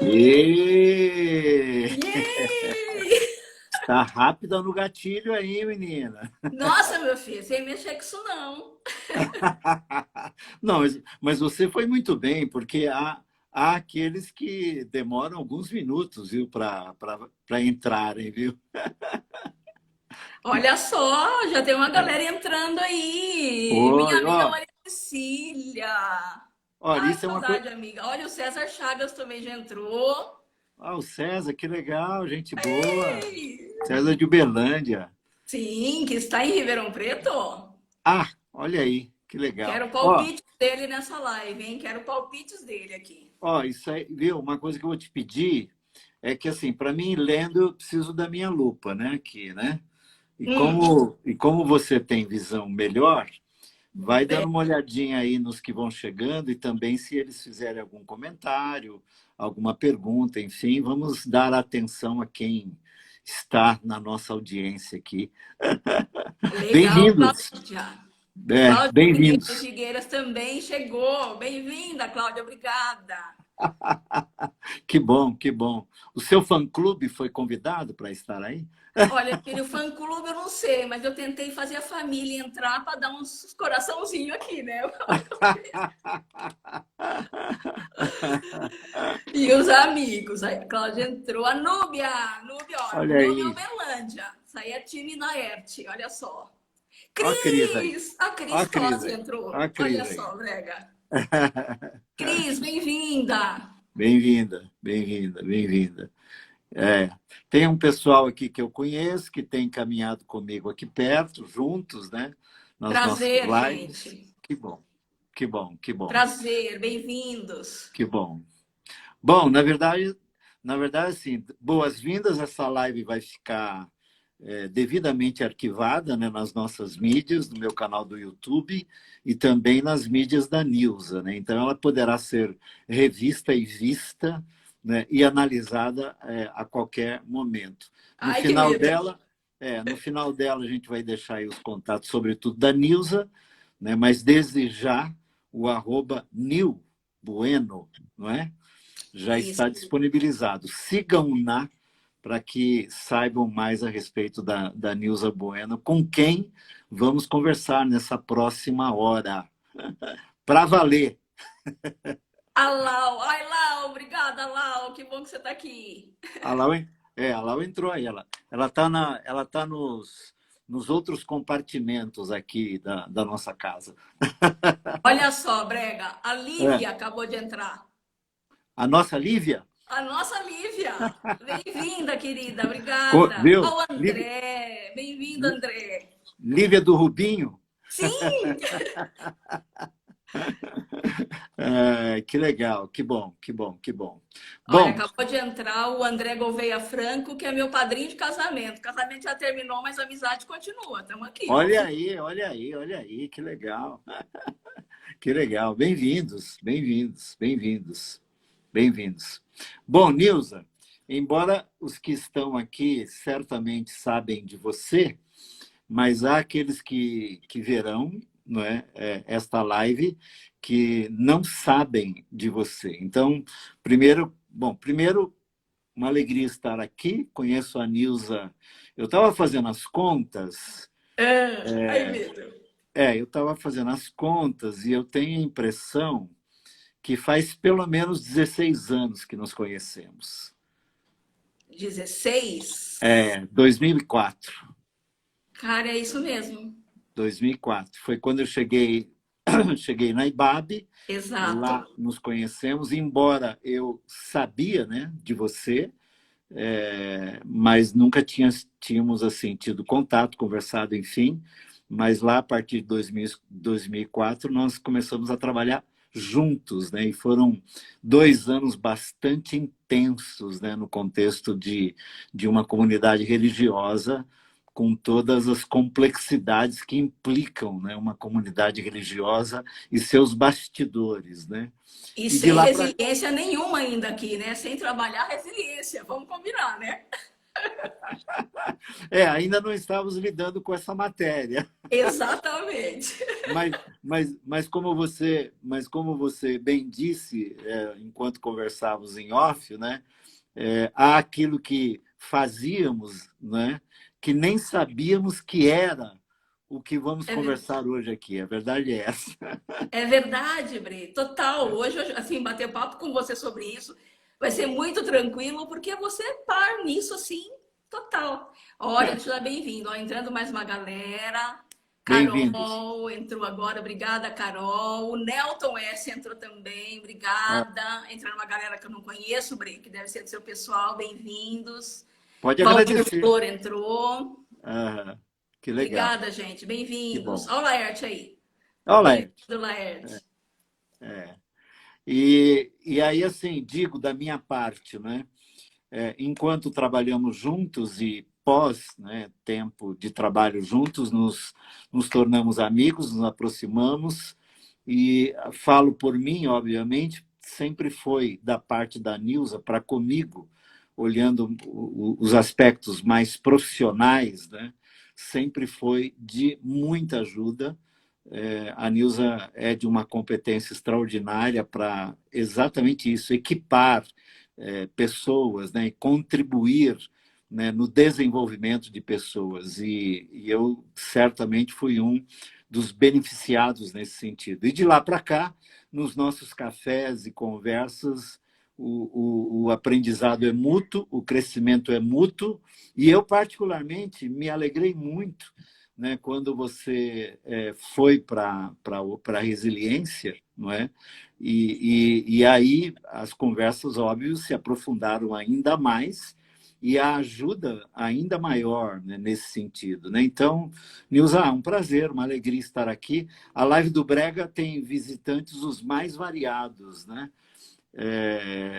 E Yay! tá rápida no gatilho aí, menina. Nossa, meu filho, sem mexer com isso não. Não, mas você foi muito bem, porque há aqueles que demoram alguns minutos, viu, para entrarem, viu? Olha só, já tem uma galera entrando aí. Minha Oi, amiga ó, Maria Cecília. olha, Ai, isso é uma coisa. saudade, amiga. Olha, o César Chagas também já entrou. Ah, o César, que legal, gente boa. Ei! César de Uberlândia. Sim, que está em Ribeirão Preto. Ah, olha aí, que legal. Quero palpites dele nessa live, hein? Quero palpites dele aqui. Ó, isso aí, viu? Uma coisa que eu vou te pedir é que, assim, para mim, lendo, eu preciso da minha lupa, né? Aqui, né? Hum, E como você tem visão melhor, vai é. dando uma olhadinha aí nos que vão chegando e também se eles fizerem algum comentário, alguma pergunta, enfim, vamos dar atenção a quem está na nossa audiência aqui. Legal, Bem-vindos, Cláudia. Cláudia bem-vindos. Figueiras também chegou. Bem-vinda, Cláudia, obrigada. Que bom, que bom. O seu fã-clube foi convidado para estar aí? Olha, filho, fã-clube eu não sei, mas eu tentei fazer a família entrar para dar uns coraçãozinho aqui, né? E os amigos. Aí a Cláudia entrou. A Núbia, Núbia, ó, Olha Núbia aí, Uberlândia. Isso aí é time Naerte, olha só. ó a Cris aí, Cris! A ó a Cris Cris Tosi aí, ó entrou. a Olha Cris aí. só, Brega. Cris, bem-vinda. Bem-vinda, bem-vinda, bem-vinda. É, tem um pessoal aqui que eu conheço, que tem caminhado comigo aqui perto, juntos, né? Nas nossas Prazer, lives. gente. Que bom, que bom, que bom, Prazer, bem-vindos. que bom. Bom, na verdade, assim, boas-vindas. Essa live vai ficar devidamente arquivada, né, nas nossas mídias, no meu canal do YouTube e também nas mídias da Nilza, né? Então, ela poderá ser revista e vista, né, e analisada a qualquer momento. No Ai, que final medo. dela, a gente vai deixar aí os contatos, sobretudo da Nilza, né? Mas desde já o @nilbueno, não é? Já Isso. está disponibilizado. Sigam-na para que saibam mais a respeito da Nilza Bueno, com quem vamos conversar nessa próxima hora. Para valer. A Lau. Ai, Lau, obrigada, Lau. Que bom que você está aqui. A Lau entrou aí. Ela tá nos outros compartimentos aqui da nossa casa. Olha só, Brega. A É. Lívia acabou de entrar. A nossa Lívia, A nossa Lívia. Bem-vinda, querida. Obrigada. viu? Ao André. Bem-vindo, André. Lívia do Rubinho. Sim! Que legal, que bom, que bom, que bom. Olha, Bom, acabou de entrar o André Gouveia Franco, que é meu padrinho de casamento. O casamento já terminou, mas a amizade continua. Estamos aqui, ó. olha aí, olha aí, olha aí, que legal, que legal. Bem-vindos, bem-vindos, bem-vindos, bem-vindos. Bom, Nilza, embora os que estão aqui certamente sabem de você, mas há aqueles que verão, não é, esta live que não sabem de você. Então, primeiro, uma alegria estar aqui. Conheço a Nilza. Eu estava fazendo as contas. Ai, medo. Eu estava fazendo as contas e eu tenho a impressão que faz pelo menos 16 anos que nos conhecemos. 16? 2004. Cara, é isso mesmo. 2004. Foi quando eu cheguei na IBAB. Exato. Lá nos conhecemos, embora eu sabia, né, de você, mas nunca tínhamos assim tido contato, conversado, enfim. Mas lá a partir de 2004 nós começamos a trabalhar juntos, né? E foram 2 anos bastante intensos, né? No contexto de uma comunidade religiosa, com todas as complexidades que implicam, né? Uma comunidade religiosa e seus bastidores, né? E E de sem lá para resiliência nenhuma ainda aqui, né? Sem trabalhar resiliência, vamos combinar, né? ainda não estávamos lidando com essa matéria. Exatamente. Mas como você bem disse, enquanto conversávamos em off, né, há aquilo que fazíamos, né, que nem sabíamos que era o que vamos É, ver- conversar hoje aqui. A verdade é essa. é verdade, Bri. Total. Hoje, assim, bater papo com você sobre isso vai ser muito tranquilo, porque você par nisso, assim, total. Olha, deixa eu dar bem-vindo. Ó, entrando mais uma galera. Bem-vindos. Carol entrou agora, obrigada, Carol. O Nelton S entrou também, Ah, obrigada. Entrando uma galera que eu não conheço, Bri, que deve ser do seu pessoal, bem-vindos. pode Valdir agradecer. Flor entrou. Ah, que legal. Obrigada, gente. Que Bem-vindos. bom. Olha o Laerte aí. Olá. Bem-vindo, Laerte. É. E aí, assim, digo da minha parte, né? Enquanto trabalhamos juntos e pós, né, tempo de trabalho juntos, nos tornamos amigos, nos aproximamos. E falo por mim, obviamente, sempre foi da parte da Nilza para comigo, olhando os aspectos mais profissionais, né? Sempre foi de muita ajuda. A Nilza é de uma competência extraordinária para exatamente isso, equipar pessoas, né, e contribuir, né, no desenvolvimento de pessoas. E eu certamente fui um dos beneficiados nesse sentido. E de lá para cá, nos nossos cafés e conversas, o aprendizado é mútuo, o crescimento é mútuo, e eu, particularmente, me alegrei muito, né, quando você foi para a resiliência, não é? E aí as conversas, óbvio, se aprofundaram ainda mais e a ajuda ainda maior, né, nesse sentido. Né? Então, Nilza, um prazer, uma alegria estar aqui. A live do Brega tem visitantes os mais variados, né?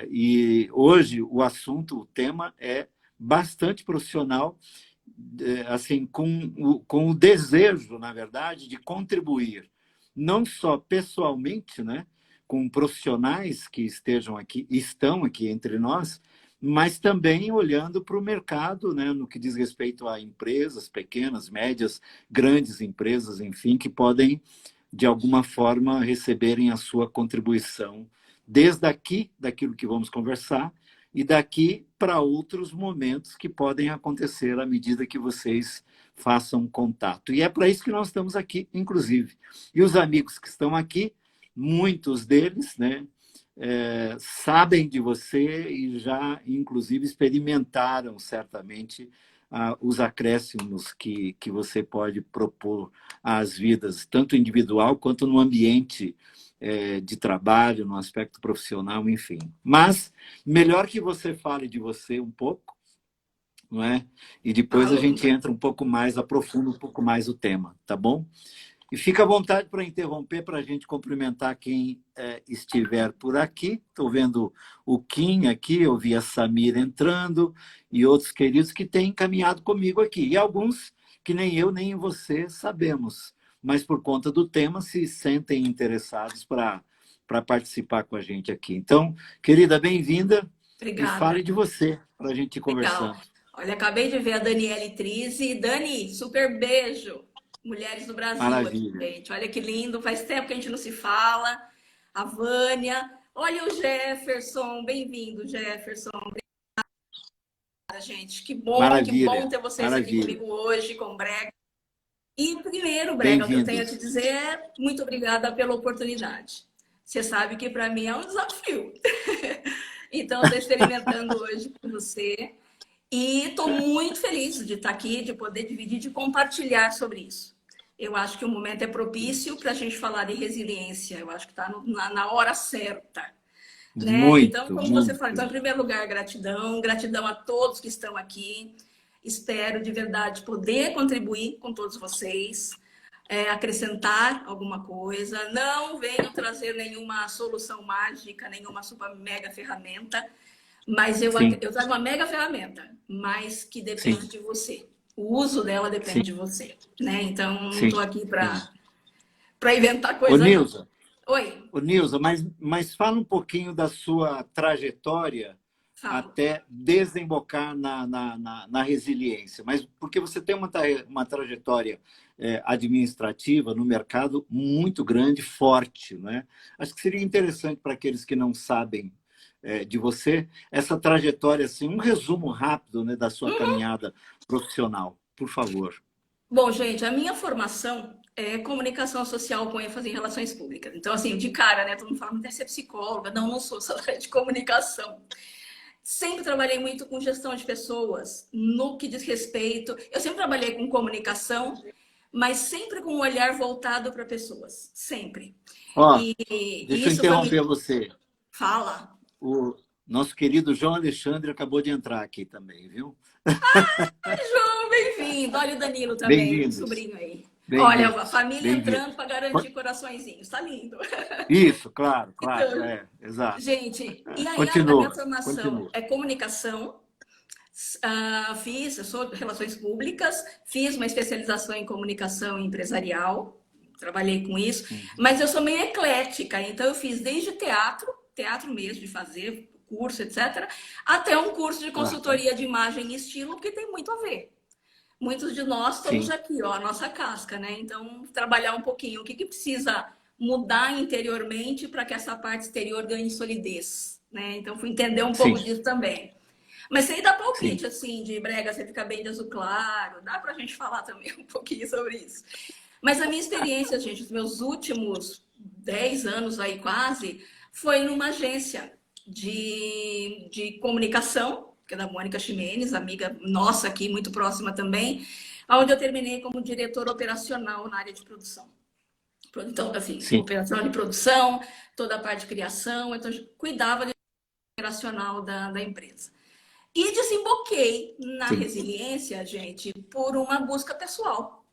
E hoje o assunto, o tema é bastante profissional, assim, com o desejo, na verdade, de contribuir, não só pessoalmente, né, com profissionais que estão aqui entre nós, mas também olhando para o mercado, né, no que diz respeito a empresas pequenas, médias, grandes empresas, enfim, que podem, de alguma forma, receberem a sua contribuição, desde aqui, daquilo que vamos conversar, e daqui para outros momentos que podem acontecer à medida que vocês façam contato. E é para isso que nós estamos aqui, inclusive. E os amigos que estão aqui, muitos deles, né, sabem de você e já, inclusive, experimentaram certamente os acréscimos que você pode propor às vidas, tanto individual quanto no ambiente de trabalho, no aspecto profissional, enfim. Mas melhor que você fale de você um pouco, não é? E depois a Falo. gente entra um pouco mais, aprofunda um pouco mais o tema, tá bom? E fica à vontade para interromper, para a gente cumprimentar quem estiver por aqui. Estou vendo o Kim aqui, eu vi a Samira entrando e outros queridos que têm caminhado comigo aqui. E alguns que nem eu nem você sabemos, mas por conta do tema se sentem interessados para participar com a gente aqui. Então, querida, bem-vinda e fale Obrigada. de você para a gente ir Legal. conversando. Olha, acabei de ver a Daniele Trizzi. Dani, super beijo. Mulheres do Brasil aqui, Maravilha. gente. Olha que lindo. Faz tempo que a gente não se fala. A Vânia. Olha o Jefferson. Bem-vindo, Jefferson. Obrigada, gente. Que bom Maravilha. ter vocês aqui Maravilha. comigo hoje com o Brega. E primeiro, Brega, o que eu tenho a te Bem-vindos. dizer é muito obrigada pela oportunidade. Você sabe que para mim é um desafio. Então, estou experimentando hoje com você. E estou muito feliz de estar aqui, de poder dividir, de compartilhar sobre isso. Eu acho que o momento é propício para a gente falar de resiliência. Eu acho que está na hora certa. Né? Então, Muito, como você fala, então, em muito. primeiro lugar, gratidão. Gratidão a todos que estão aqui. Espero de verdade poder contribuir com todos vocês. acrescentar alguma coisa, não venho trazer nenhuma solução mágica, nenhuma super mega ferramenta, mas eu Sim, trago uma mega ferramenta, mas que depende sim, de você. O uso dela depende sim, de você, né? Então, não sim, estou aqui sim. para inventar Ô, coisa, não. Nilza, Oi, mas fala um pouquinho da sua trajetória falo. até desembocar na resiliência. Mas porque você tem uma trajetória administrativa no mercado muito grande, forte, né? Acho que seria interessante para aqueles que não sabem de você, essa trajetória, assim, um resumo rápido, né, da sua caminhada profissional, por favor. Bom, gente, a minha formação é comunicação social com ênfase em relações públicas. Então, assim, de cara, né? Todo mundo fala, deve ser psicóloga. Não, não sou, sou da área de comunicação. Sempre trabalhei muito com gestão de pessoas, no que diz respeito. Eu sempre trabalhei com comunicação, mas sempre com um olhar voltado para pessoas. Sempre. Ó, E deixa eu isso foi interromper me. você. Fala. O nosso querido João Alexandre acabou de entrar aqui também, viu? João, bem-vindo. Olha o Danilo também, meu Bem-vindos, sobrinho aí. Olha, a bem-vindos, família entrando bem-vindos. para garantir coraçõezinhos. Tá lindo. Isso, claro, claro, Então, exato. gente, e aí a minha Continua, formação continua. é comunicação. Eu sou de relações públicas, fiz uma especialização em comunicação empresarial, trabalhei com isso, Uhum. mas eu sou meio eclética, então eu fiz desde teatro, teatro mesmo, de fazer curso, etc., até um curso de Aham. consultoria de imagem e estilo, que tem muito a ver. Muitos de nós estamos Sim, aqui, ó, a nossa casca, né? Então, trabalhar um pouquinho, o que precisa mudar interiormente para que essa parte exterior ganhe solidez, né? Então, fui entender um pouco sim, disso também. Mas sem dar sim. palpite, assim, de brega, você fica bem de azul claro. Dá pra gente falar também um pouquinho sobre isso. Mas a minha experiência, gente, os meus últimos 10 anos aí quase, foi numa agência de comunicação, que é da Mônica Ximenes, amiga nossa aqui, muito próxima também, onde eu terminei como diretora operacional na área de produção. Então, assim, Sim. operacional de produção, toda a parte de criação, então cuidava de operacional da empresa. E desemboquei na Sim. resiliência, gente, por uma busca pessoal.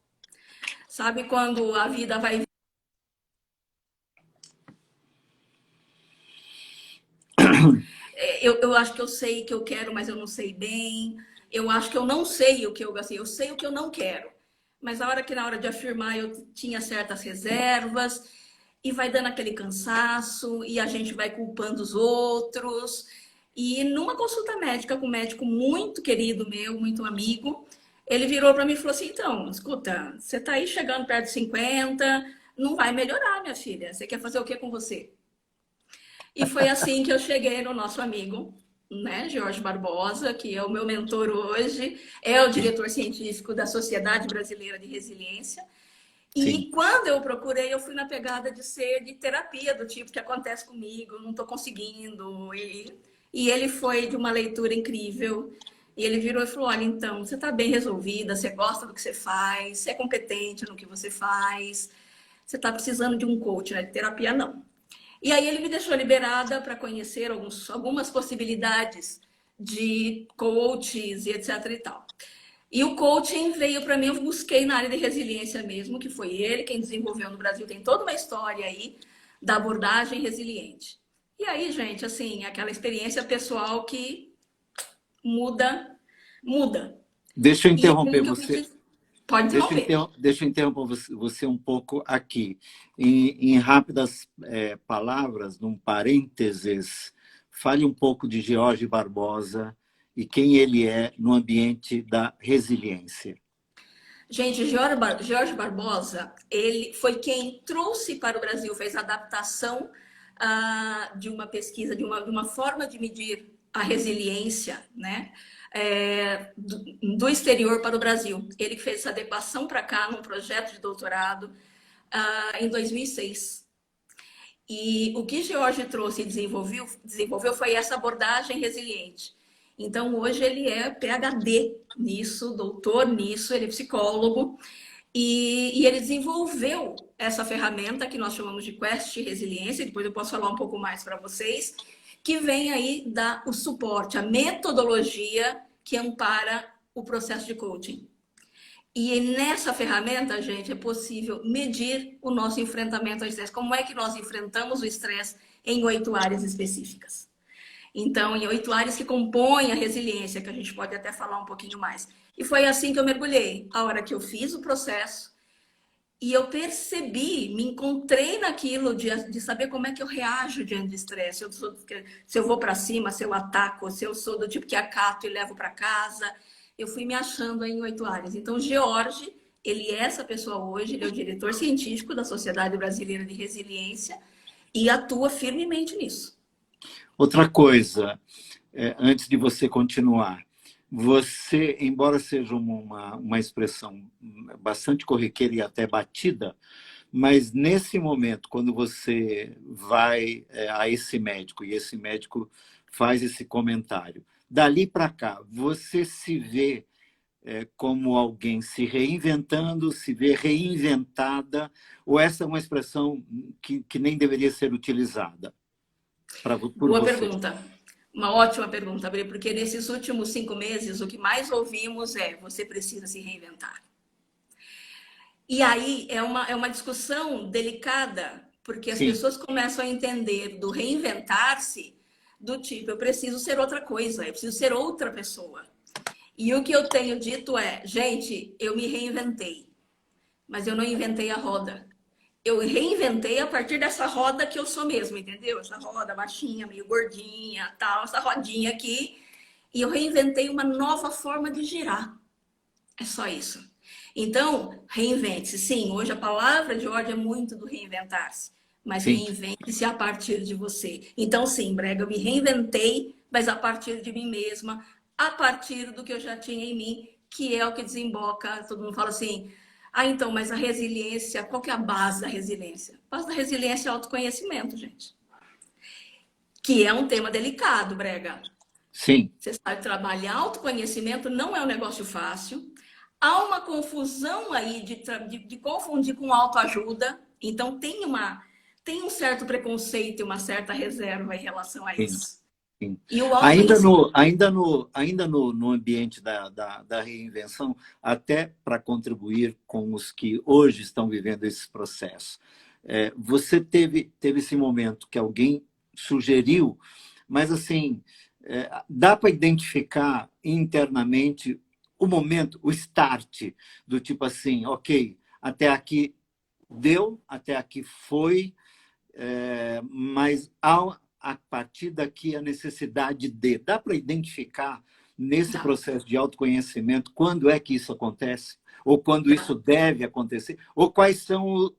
Sabe quando a vida vai. Eu acho que eu sei que eu quero, mas eu não sei bem. Eu acho que eu não sei o que eu assim, eu sei o que eu não quero. Mas na hora de afirmar eu tinha certas reservas e vai dando aquele cansaço e a gente vai culpando os outros. E numa consulta médica com um médico muito querido meu, muito amigo, ele virou para mim e falou assim: então, escuta, você está aí chegando perto de 50, não vai melhorar, minha filha. Você quer fazer o que com você? E foi assim que eu cheguei no nosso amigo, né, Jorge Barbosa, que é o meu mentor hoje, é o Sim, diretor científico da Sociedade Brasileira de Resiliência. sim, E quando eu procurei, eu fui na pegada de ser de terapia, do tipo que acontece comigo, não estou conseguindo. E ele foi de uma leitura incrível. E ele virou e falou: olha, então, você está bem resolvida, você gosta do que você faz, você é competente no que você faz, você está precisando de um coach, né? De terapia, não. E aí ele me deixou liberada para conhecer algumas possibilidades de coaches e etc e tal. E o coaching veio para mim, eu busquei na área de resiliência mesmo, que foi ele quem desenvolveu no Brasil, tem toda uma história aí da abordagem resiliente. E aí, gente, assim, aquela experiência pessoal que muda, muda. deixa eu E interromper como que eu você. pedi? Pode interromper. Deixa eu interromper você um pouco aqui. Em rápidas palavras, num parênteses, fale um pouco de Jorge Barbosa e quem ele é no ambiente da resiliência. Gente, Jorge Barbosa, ele foi quem trouxe para o Brasil, fez a adaptação de uma pesquisa, de uma forma de medir a resiliência, né? Do exterior para o Brasil. Ele fez essa adequação para cá num projeto de doutorado em 2006. E o que George trouxe e desenvolveu foi essa abordagem resiliente. Então, hoje ele é PhD nisso, doutor nisso, ele é psicólogo, e ele desenvolveu essa ferramenta que nós chamamos de Quest Resiliência, depois eu posso falar um pouco mais para vocês, que vem aí dar o suporte, a metodologia que ampara o processo de coaching. E nessa ferramenta, gente, é possível medir o nosso enfrentamento ao estresse. Como é que nós enfrentamos o estresse em 8 áreas específicas? Então, em 8 áreas que compõem a resiliência, que a gente pode até falar um pouquinho mais. E foi assim que eu mergulhei. A hora que eu fiz o processo e eu percebi, me encontrei naquilo de saber como é que eu reajo diante de estresse. Se eu vou para cima, se eu ataco, se eu sou do tipo que acato e levo para casa. Eu fui me achando aí em 8 áreas. Então, o George, ele é essa pessoa hoje, ele é o diretor científico da Sociedade Brasileira de Resiliência e atua firmemente nisso. Outra coisa, antes de você continuar, você, embora seja uma expressão bastante corriqueira e até batida, mas nesse momento, quando você vai a esse médico e esse médico faz esse comentário, dali para cá, você se vê como alguém se reinventando, se vê reinventada, ou essa é uma expressão que nem deveria ser utilizada por Boa você? pergunta. Uma ótima pergunta, Bri, porque nesses últimos 5 meses, o que mais ouvimos é: você precisa se reinventar. E aí é uma discussão delicada, porque as Sim, pessoas começam a entender do reinventar-se do tipo: eu preciso ser outra coisa, eu preciso ser outra pessoa. E o que eu tenho dito é: gente, eu me reinventei, mas eu não inventei a roda. Eu reinventei a partir dessa roda que eu sou mesmo, entendeu? Essa roda baixinha, meio gordinha, tal, essa rodinha aqui. E eu reinventei uma nova forma de girar. É só isso. Então, reinvente-se. Sim, hoje a palavra de ordem é muito do reinventar-se, mas sim. reinvente-se a partir de você. Então, sim, Brega, eu me reinventei, mas a partir de mim mesma, a partir do que eu já tinha em mim, que é o que desemboca. Todo mundo fala assim: ah, então, mas a resiliência, qual que é a base da resiliência? A base da resiliência é autoconhecimento, gente. Que é um tema delicado, Brega. Sim. Você sabe, trabalhar autoconhecimento não é um negócio fácil. Há uma confusão aí de confundir com autoajuda. Então, tem um certo preconceito e uma certa reserva em relação a Sim, isso. sim. E o autoconhecimento. Ainda no ambiente da reinvenção, até para contribuir com os que hoje estão vivendo esse processo, você teve esse momento que alguém sugeriu, mas assim, dá para identificar internamente o momento, o start, do tipo assim, ok, até aqui deu, até aqui foi, mas há, a partir daqui a necessidade de. Dá para identificar nesse Dá, processo de autoconhecimento quando é que isso acontece? Ou quando isso dá. deve acontecer? Ou quais são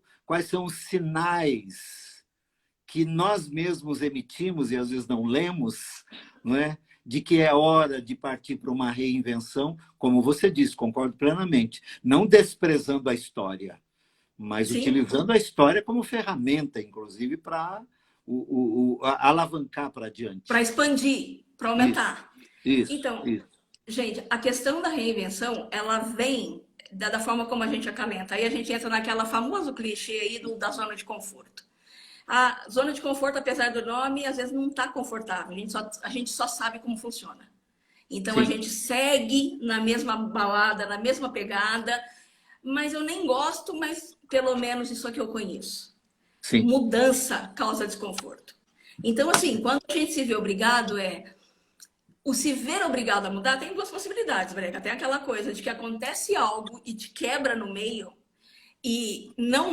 os sinais que nós mesmos emitimos e às vezes não lemos, não é? De que é hora de partir para uma reinvenção, como você disse, concordo plenamente, não desprezando a história, mas Sim? utilizando a história como ferramenta, inclusive, para alavancar para Para adiante. expandir, para Isso, aumentar. isso, Então, isso. gente, a questão da reinvenção, ela vem da forma como a gente acalenta. Aí a gente entra naquela famoso clichê aí da zona de conforto. A zona de conforto, apesar do nome, às vezes não está confortável. A gente só sabe como funciona. Então a Sim, gente segue na mesma balada, na mesma pegada, mas eu nem gosto, mas pelo menos isso aqui eu conheço. sim, Mudança causa desconforto. Então, assim, quando a gente se vê obrigado, o se ver obrigado a mudar tem 2 possibilidades, Brega. Tem aquela coisa de que acontece algo e te quebra no meio e não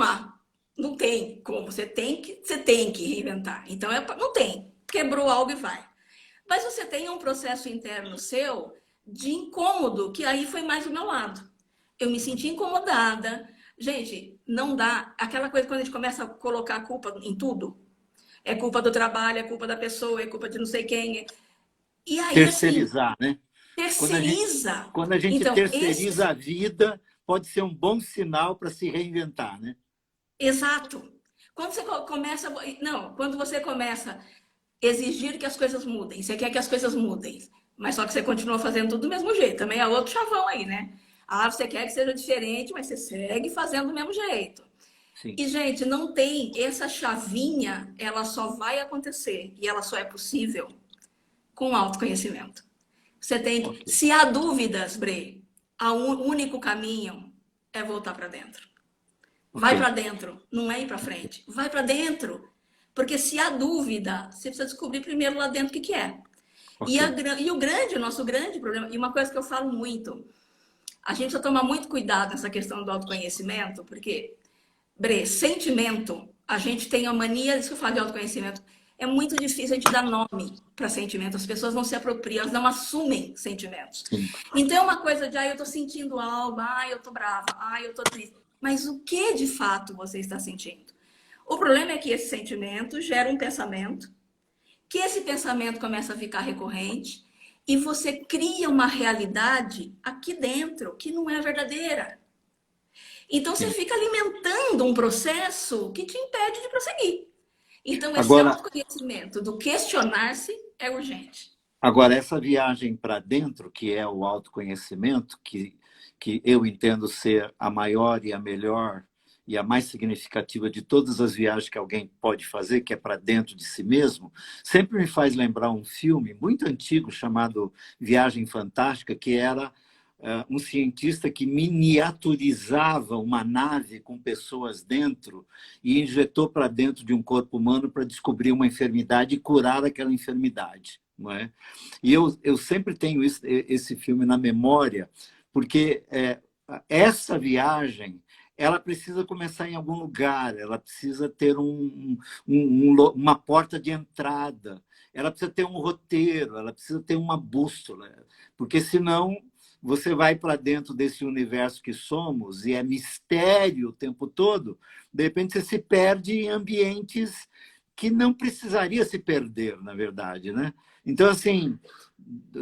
tem como. Você tem que reinventar. Então, não tem. Quebrou algo e vai. Mas você tem um processo interno seu de incômodo, que aí foi mais do meu lado. Eu me senti incomodada. Gente, não dá. Aquela coisa quando a gente começa a colocar a culpa em tudo. É culpa do trabalho, é culpa da pessoa, é culpa de não sei quem. E aí, assim, terceirizar, né? Quando a gente, terceiriza. quando a gente Então, terceiriza a vida, pode ser um bom sinal para se reinventar, né? exato. Quando você começa. Não, quando você começa a exigir que as coisas mudem, você quer que as coisas mudem, mas só que você continua fazendo tudo do mesmo jeito. Também é outro chavão aí, né? Ah, você quer que seja diferente, mas você segue fazendo do mesmo jeito. Sim, E, gente, não tem essa chavinha, ela só vai acontecer e ela só é possível com autoconhecimento. Você tem que. ok. Se há dúvidas, Bre, há um único caminho é voltar para dentro. Vai Ok. para dentro, não é ir para frente. Vai para dentro. Porque se há dúvida, você precisa descobrir primeiro lá dentro o que é. Ok. O nosso grande problema, e uma coisa que eu falo muito, a gente precisa tomar muito cuidado nessa questão do autoconhecimento, porque, sentimento, a gente tem a mania, isso que eu falo de autoconhecimento, é muito difícil a gente dar nome para sentimento, as pessoas não se apropriam, elas não assumem sentimentos. Sim. Então é uma coisa de, eu tô sentindo algo, eu tô brava, eu tô triste. Mas o que de fato você está sentindo? O problema é que esse sentimento gera um pensamento, que esse pensamento começa a ficar recorrente e você cria uma realidade aqui dentro que não é verdadeira. Então você Sim. fica alimentando um processo que te impede de prosseguir. Então esse Agora, autoconhecimento do questionar-se é urgente. agora, essa viagem para dentro, que é o autoconhecimento, que eu entendo ser a maior e a melhor e a mais significativa de todas as viagens que alguém pode fazer, que é para dentro de si mesmo, sempre me faz lembrar um filme muito antigo chamado Viagem Fantástica, que era um cientista que miniaturizava uma nave com pessoas dentro e injetou para dentro de um corpo humano para descobrir uma enfermidade e curar aquela enfermidade. Não é? E eu sempre tenho esse filme na memória, porque essa viagem ela precisa começar em algum lugar, ela precisa ter uma porta de entrada, ela precisa ter um roteiro, ela precisa ter uma bússola, porque senão você vai para dentro desse universo que somos e é mistério o tempo todo, de repente você se perde em ambientes que não precisaria se perder, na verdade, né? Então, assim,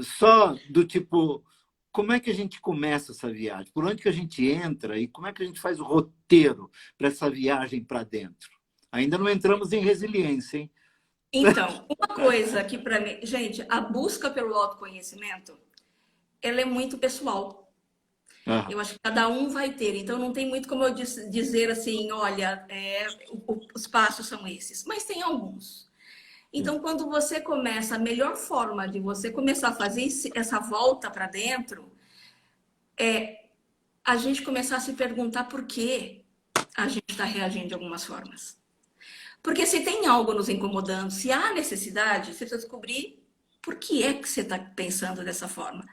só do tipo, como é que a gente começa essa viagem? Por onde que a gente entra e como é que a gente faz o roteiro para essa viagem para dentro? Ainda não entramos em resiliência, hein? Então, uma coisa que para mim, gente, a busca pelo autoconhecimento, ela é muito pessoal. Ah, Eu acho que cada um vai ter, então não tem muito como eu dizer assim, olha, os passos são esses, mas tem alguns. sim, Então, quando você começa, a melhor forma de você começar a fazer essa volta para dentro é a gente começar a se perguntar por que a gente está reagindo de algumas formas. Porque se tem algo nos incomodando, se há necessidade, você precisa descobrir por que é que você está pensando dessa forma.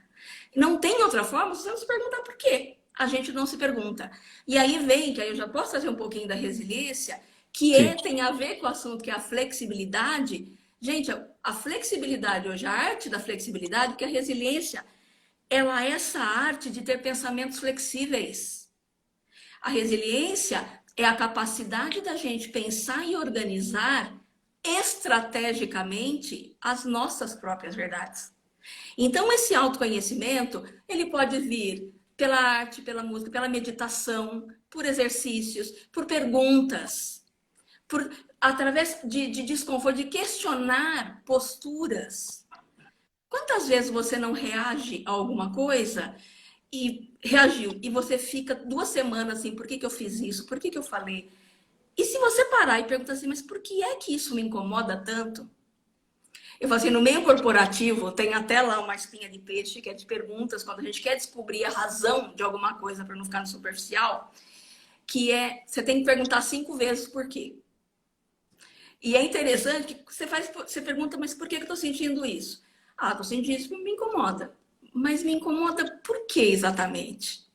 Não tem outra forma, você precisa se perguntar por quê. A gente não se pergunta. E aí vem, que aí eu já posso fazer um pouquinho da resiliência, sim. tem a ver com o assunto que é a flexibilidade. Gente, a flexibilidade hoje, a arte da flexibilidade, que a resiliência, ela é essa arte de ter pensamentos flexíveis. A resiliência é a capacidade da gente pensar e organizar estrategicamente as nossas próprias verdades. Então, esse autoconhecimento, ele pode vir pela arte, pela música, pela meditação, por exercícios, por perguntas, através de desconforto, de questionar posturas. Quantas vezes você não reage a alguma coisa e reagiu e você fica 2 semanas assim, por que que eu fiz isso? Por que que eu falei? E se você parar e perguntar assim, mas por que é que isso me incomoda tanto? Eu falo assim, no meio corporativo tem até lá uma espinha de peixe que é de perguntas, quando a gente quer descobrir a razão de alguma coisa para não ficar no superficial, que é, você tem que perguntar 5 vezes por quê. E é interessante que você pergunta, mas por que eu estou sentindo isso? Estou sentindo isso porque me incomoda. Mas me incomoda por quê exatamente?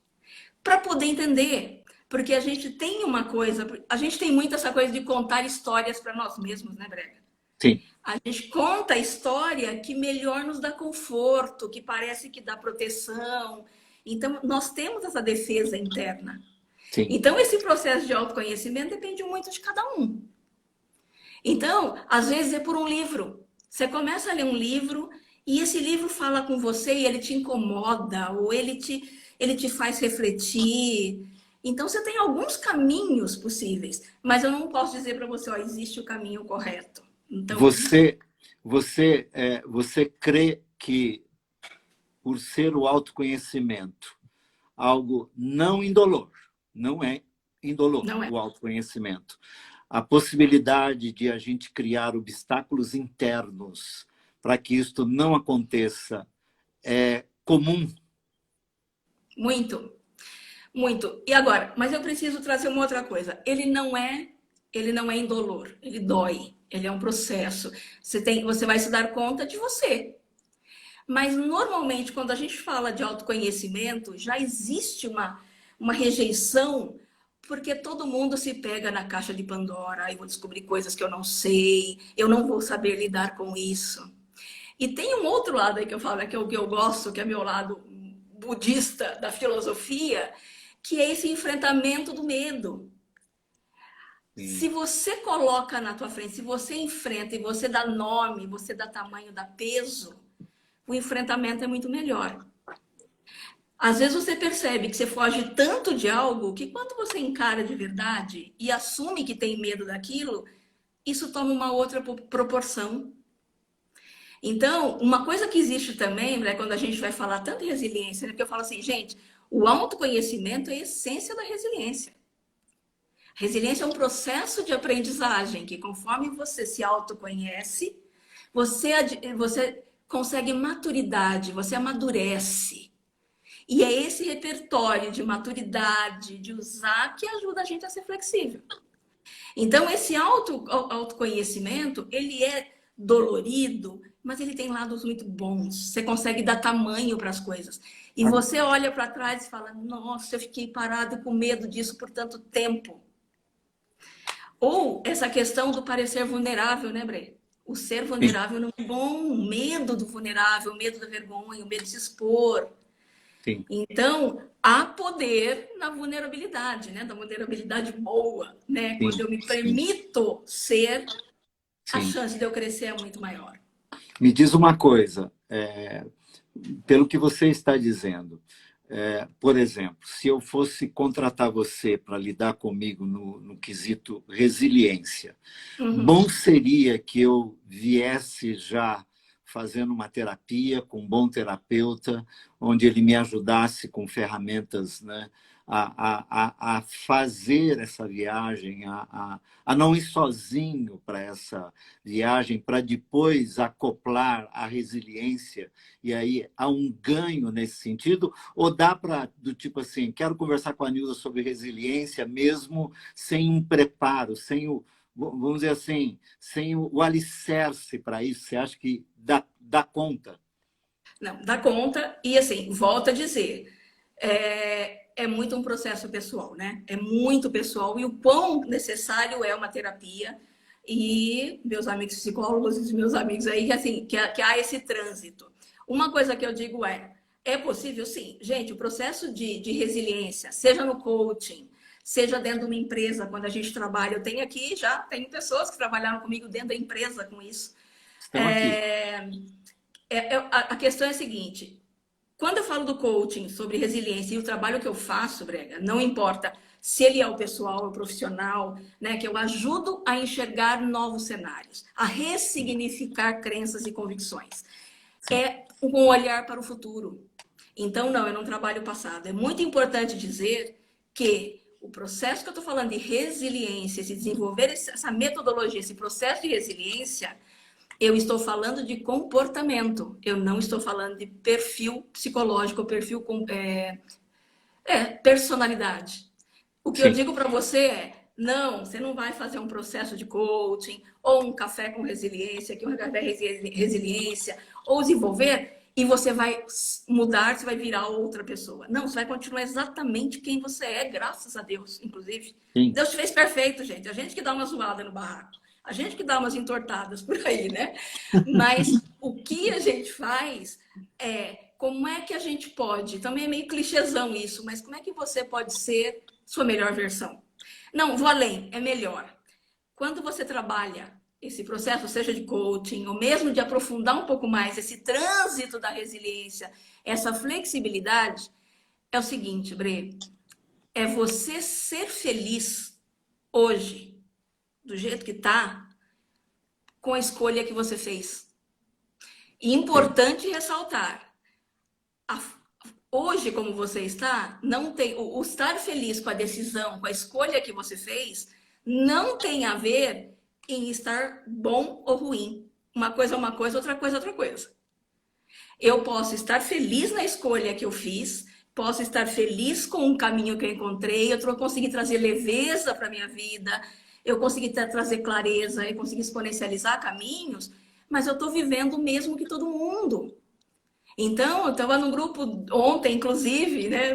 Para poder entender. Porque a gente tem uma coisa, a gente tem muito essa coisa de contar histórias para nós mesmos, né, Brega? Sim, A gente conta a história que melhor nos dá conforto, que parece que dá proteção. Então, nós temos essa defesa interna. sim. Então, esse processo de autoconhecimento depende muito de cada um. Então, às vezes é por um livro. Você começa a ler um livro e esse livro fala com você e ele te incomoda ou ele te faz refletir. Então, você tem alguns caminhos possíveis, mas eu não posso dizer para você, existe o caminho correto. Então, Você crê que, por ser o autoconhecimento algo não indolor, não é indolor não é. o autoconhecimento, a possibilidade de a gente criar obstáculos internos para que isto não aconteça é comum. Muito. Muito. E agora, mas eu preciso trazer uma outra coisa. Ele não é indolor, ele dói. Ele é um processo. Você vai se dar conta de você. Mas normalmente, quando a gente fala de autoconhecimento, já existe uma rejeição, porque todo mundo se pega na caixa de Pandora, eu vou descobrir coisas que eu não sei, eu não vou saber lidar com isso. E tem um outro lado aí que eu falo, que é o que eu gosto, que é meu lado budista da filosofia, que é esse enfrentamento do medo. Sim. Se você coloca na tua frente, se você enfrenta e você dá nome, você dá tamanho, dá peso, o enfrentamento é muito melhor. Às vezes você percebe que você foge tanto de algo que quando você encara de verdade e assume que tem medo daquilo, isso toma uma outra proporção. Então, uma coisa que existe também, né, quando a gente vai falar tanto em resiliência, né, que eu falo assim, gente, o autoconhecimento é a essência da resiliência. Resiliência é um processo de aprendizagem que, conforme você se autoconhece, você consegue maturidade, você amadurece. E é esse repertório de maturidade, de usar, que ajuda a gente a ser flexível. Então, esse autoconhecimento, ele é dolorido, mas ele tem lados muito bons. Você consegue dar tamanho para as coisas. E você olha para trás e fala, nossa, eu fiquei parado com medo disso por tanto tempo. Ou essa questão do parecer vulnerável, né, Bre? O ser vulnerável não é bom, o medo do vulnerável, o medo da vergonha, o medo de se expor. Sim. Então, há poder na vulnerabilidade, né? Da vulnerabilidade boa, né? Quando eu me permito ser, a Sim. chance de eu crescer é muito maior. Me diz uma coisa, pelo que você está dizendo, por exemplo, se eu fosse contratar você para lidar comigo no quesito resiliência, bom seria que eu viesse já fazendo uma terapia com um bom terapeuta, onde ele me ajudasse com ferramentas, né, a fazer essa viagem, a não ir sozinho para essa viagem, para depois acoplar a resiliência, e aí há um ganho nesse sentido, ou dá para, do tipo assim, quero conversar com a Nilza sobre resiliência, mesmo sem um preparo, sem o, vamos dizer assim, sem o alicerce para isso, você acha que dá conta? Não, dá conta. E assim, volto a dizer, é muito um processo pessoal, né? É muito pessoal. E o quão necessário é uma terapia. E meus amigos psicólogos e meus amigos aí, assim, que há esse trânsito. Uma coisa que eu digo é possível, sim. Gente, o processo de resiliência, seja no coaching, seja dentro de uma empresa, quando a gente trabalha, eu tenho aqui, já tenho pessoas que trabalharam comigo dentro da empresa com isso. Estão aqui. A questão é a seguinte, quando eu falo do coaching sobre resiliência e o trabalho que eu faço, Brega, não importa se ele é o pessoal ou o profissional, né, que eu ajudo a enxergar novos cenários, a ressignificar crenças e convicções. É um olhar para o futuro. Então, não, eu não trabalho o passado. É muito importante dizer que o processo que eu estou falando de resiliência, se desenvolver essa metodologia, esse processo de resiliência, eu estou falando de comportamento. Eu não estou falando de perfil psicológico, perfil com personalidade. O que eu digo para você não, você não vai fazer um processo de coaching ou um café com resiliência, que um café resiliência, ou desenvolver e você vai mudar, você vai virar outra pessoa. Não, você vai continuar exatamente quem você é, graças a Deus, inclusive. Sim. Deus te fez perfeito, gente. A gente que dá uma zoada no barraco. A gente que dá umas entortadas por aí, né? Mas o que a gente faz como é que a gente pode, também é meio clichêzão isso, mas como é que você pode ser sua melhor versão? Não, vou além, é melhor. Quando você trabalha esse processo, seja de coaching, ou mesmo de aprofundar um pouco mais esse trânsito da resiliência, essa flexibilidade, é o seguinte, Bre, é você ser feliz hoje, do jeito que tá, com a escolha que você fez. E importante ressaltar, hoje, como você está, não tem o estar feliz com a decisão, com a escolha que você fez, não tem a ver em estar bom ou ruim. Uma coisa é uma coisa, outra coisa é outra coisa. Eu posso estar feliz na escolha que eu fiz, posso estar feliz com o caminho que eu encontrei, eu consegui trazer leveza para a minha vida, eu consegui trazer clareza, eu consegui exponencializar caminhos, mas eu estou vivendo o mesmo que todo mundo. Então, eu estava num grupo ontem, inclusive, né?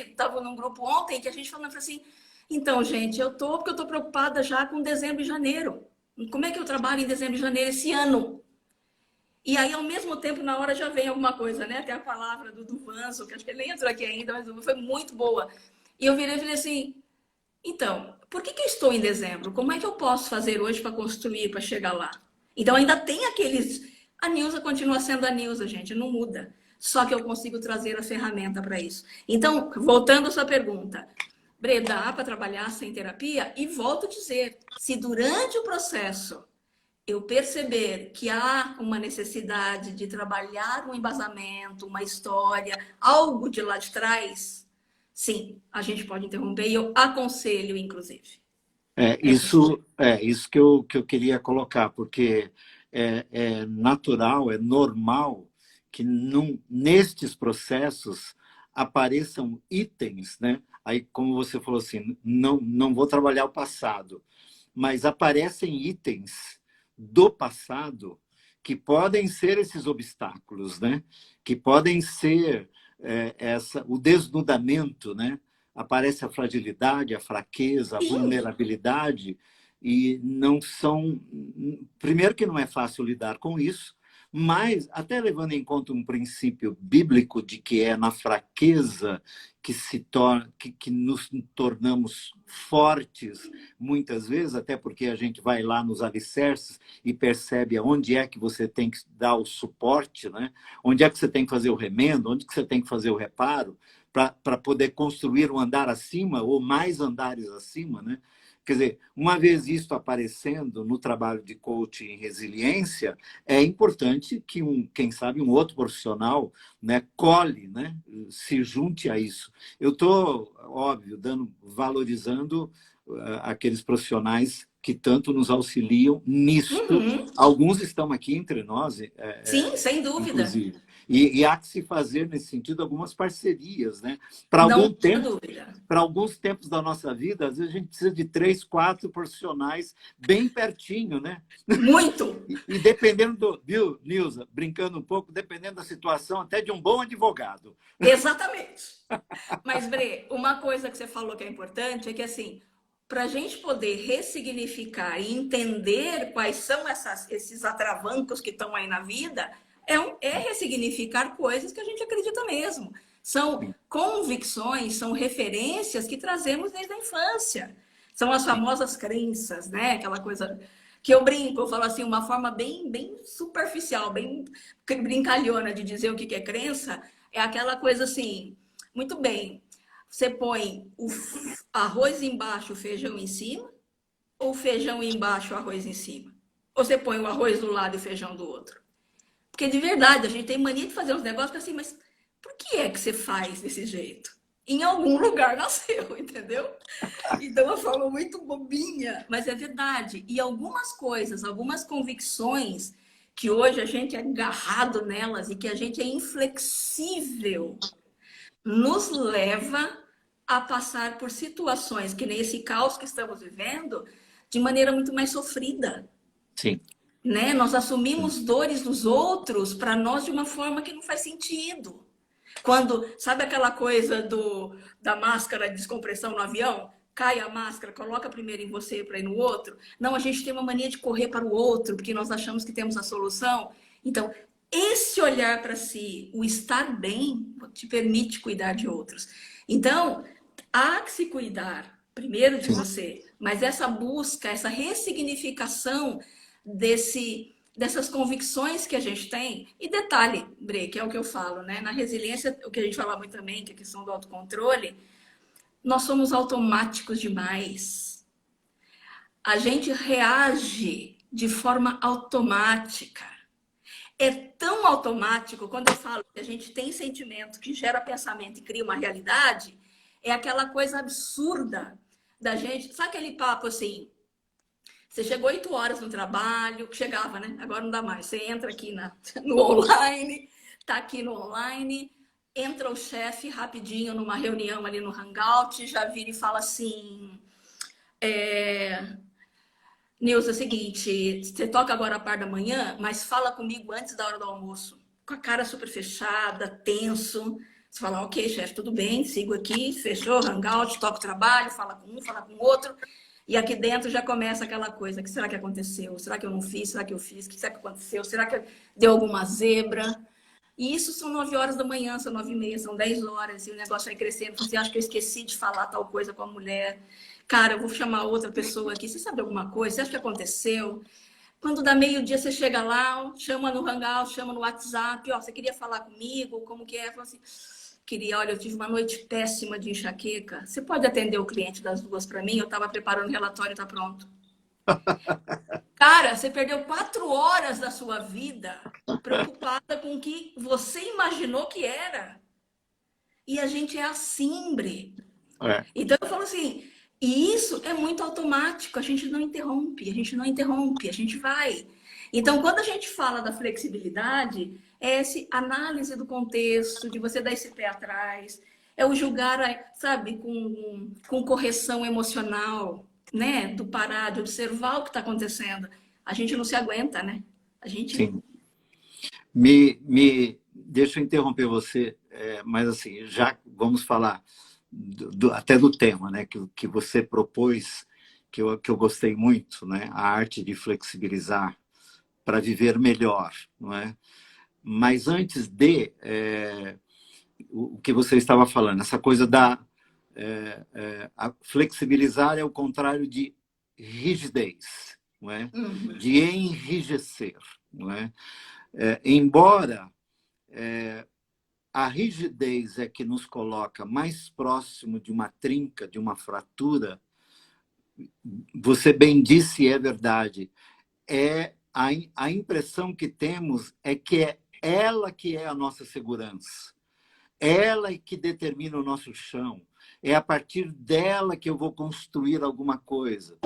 Estava num grupo ontem que a gente falando assim, então, gente, porque eu estou preocupada já com dezembro e janeiro. Como é que eu trabalho em dezembro e janeiro esse ano? E aí, ao mesmo tempo, na hora já vem alguma coisa, né? Tem a palavra do Vanzo, que acho que ele nem entrou aqui ainda, mas foi muito boa. E eu virei e falei assim, então, por que eu estou em dezembro? Como é que eu posso fazer hoje para construir, para chegar lá? Então, ainda tem aqueles... A Nilza continua sendo a Nilza, gente, não muda. Só que eu consigo trazer a ferramenta para isso. Então, voltando à sua pergunta, Bre, dá para trabalhar sem terapia? E volto a dizer, se durante o processo eu perceber que há uma necessidade de trabalhar um embasamento, uma história, algo de lá de trás, sim, a gente pode interromper e eu aconselho, inclusive. Isso que eu queria colocar, porque é natural, é normal que nestes processos apareçam itens, né? Aí, como você falou assim, não vou trabalhar o passado, mas aparecem itens do passado que podem ser esses obstáculos, né? Que podem ser o desnudamento, né? Aparece a fragilidade, a fraqueza, a Sim. vulnerabilidade, e não são... Primeiro que não é fácil lidar com isso, mas até levando em conta um princípio bíblico de que é na fraqueza que nos tornamos fortes, muitas vezes, até porque a gente vai lá nos alicerces e percebe aonde é que você tem que dar o suporte, né? Onde é que você tem que fazer o remendo, onde que você tem que fazer o reparo, para poder construir um andar acima ou mais andares acima, né? Quer dizer, uma vez isso aparecendo no trabalho de coaching em resiliência, é importante que, quem sabe, um outro profissional, né, colhe, né, se junte a isso. Eu estou, óbvio, valorizando aqueles profissionais que tanto nos auxiliam nisto. Uhum. Alguns estão aqui entre nós, Sim, sem dúvida. inclusive. E há que se fazer, nesse sentido, algumas parcerias, né? Para Não algum tenha tempo, dúvida. para alguns tempos da nossa vida, às vezes a gente precisa de 3, 4 profissionais bem pertinho, né? Muito. E dependendo viu, Nilza, brincando um pouco, dependendo da situação, até de um bom advogado. Exatamente. Mas, Bre, uma coisa que você falou que é importante é que, assim, para a gente poder ressignificar e entender quais são esses atravancos que estão aí na vida, é ressignificar coisas que a gente acredita mesmo. São Sim, convicções, são referências que trazemos desde a infância. São as sim, famosas crenças, né? Aquela coisa que eu brinco, eu falo assim, uma forma bem superficial, bem brincalhona de dizer o que é crença, é aquela coisa assim, muito bem, você põe o arroz embaixo, o feijão em cima, ou o feijão embaixo, o arroz em cima? Ou você põe o arroz do lado e o feijão do outro? Porque de verdade, a gente tem mania de fazer uns negócios assim, mas por que é que você faz desse jeito? Em algum lugar nasceu, entendeu? Então, uma forma muito bobinha, mas é verdade. E algumas coisas, algumas convicções que hoje a gente é agarrado nelas e que a gente é inflexível, nos leva a passar por situações que nem esse caos que estamos vivendo de maneira muito mais sofrida, sim, né? Nós sim. assumimos dores dos outros para nós de uma forma que não faz sentido. Quando, sabe aquela coisa da máscara de descompressão no avião? Cai a máscara, coloca primeiro em você para ir no outro. Não, a gente tem uma mania de correr para o outro, porque nós achamos que temos a solução. Então, esse olhar para si, o estar bem, te permite cuidar de outros. Então, há que se cuidar primeiro de Sim. você, mas essa busca, essa ressignificação dessas convicções que a gente tem. E detalhe, Bre, que é o que eu falo, né? Na resiliência, o que a gente fala muito também, que é a questão do autocontrole, nós somos automáticos demais. A gente reage de forma automática. É tão automático, quando eu falo que a gente tem sentimento que gera pensamento e cria uma realidade, é aquela coisa absurda da gente. Sabe aquele papo assim? Você chegou 8 horas no trabalho, chegava, né? Agora não dá mais. Você entra aqui no online, tá aqui no online, entra o chefe rapidinho numa reunião ali no Hangout, já vira e fala assim, Nilza, é o seguinte, você toca agora a par da manhã, mas fala comigo antes da hora do almoço. Com a cara super fechada, tenso. Você fala, ok, chefe, tudo bem, sigo aqui, fechou, Hangout, toca o trabalho, fala com um, fala com o outro. E aqui dentro já começa aquela coisa, o que será que aconteceu? Será que eu não fiz? Será que eu fiz? O que será que aconteceu? Será que deu alguma zebra? E isso são 9 horas da manhã, são 9h30, são 10 horas, e o negócio vai crescendo. Você acha que eu esqueci de falar tal coisa com a mulher? Cara, eu vou chamar outra pessoa aqui. Você sabe alguma coisa? Você acha que aconteceu? Quando dá meio-dia, você chega lá, chama no Hangout, chama no WhatsApp. Ó, você queria falar comigo? Como que é? Fala assim, queria, olha, eu tive uma noite péssima de enxaqueca. Você pode atender o cliente das 2 para mim? Eu estava preparando o relatório, tá pronto. Cara, você perdeu 4 horas da sua vida preocupada com o que você imaginou que era. E a gente é assim, Bre. É. Então eu falo assim, e isso é muito automático, a gente não interrompe, a gente não interrompe, a gente vai. Então, quando a gente fala da flexibilidade, é essa análise do contexto, de você dar esse pé atrás, é o julgar, sabe, com correção emocional, né? Do parar, de observar o que está acontecendo. A gente não se aguenta, né? A gente. Sim. Deixa eu interromper você, mas assim, já vamos falar até do tema, né, que você propôs, que eu gostei muito, né, a arte de flexibilizar para viver melhor, não é? Mas antes o que você estava falando, essa coisa flexibilizar é o contrário de rigidez, não é? De enrijecer, não é? Embora a rigidez é que nos coloca mais próximo de uma trinca, de uma fratura, você bem disse, é verdade. A impressão que temos é que é ela que é a nossa segurança. Ela é que determina o nosso chão. É a partir dela que eu vou construir alguma coisa.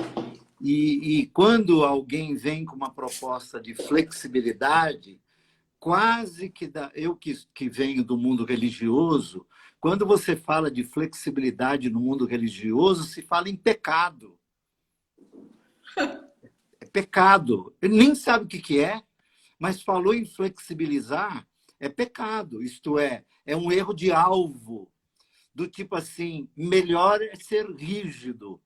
E quando alguém vem com uma proposta de flexibilidade, quase que eu que venho do mundo religioso, quando você fala de flexibilidade no mundo religioso, se fala em pecado. É pecado. Ele nem sabe o que é, mas falou em flexibilizar, é pecado. Isto é um erro de alvo, do tipo assim, melhor é ser rígido.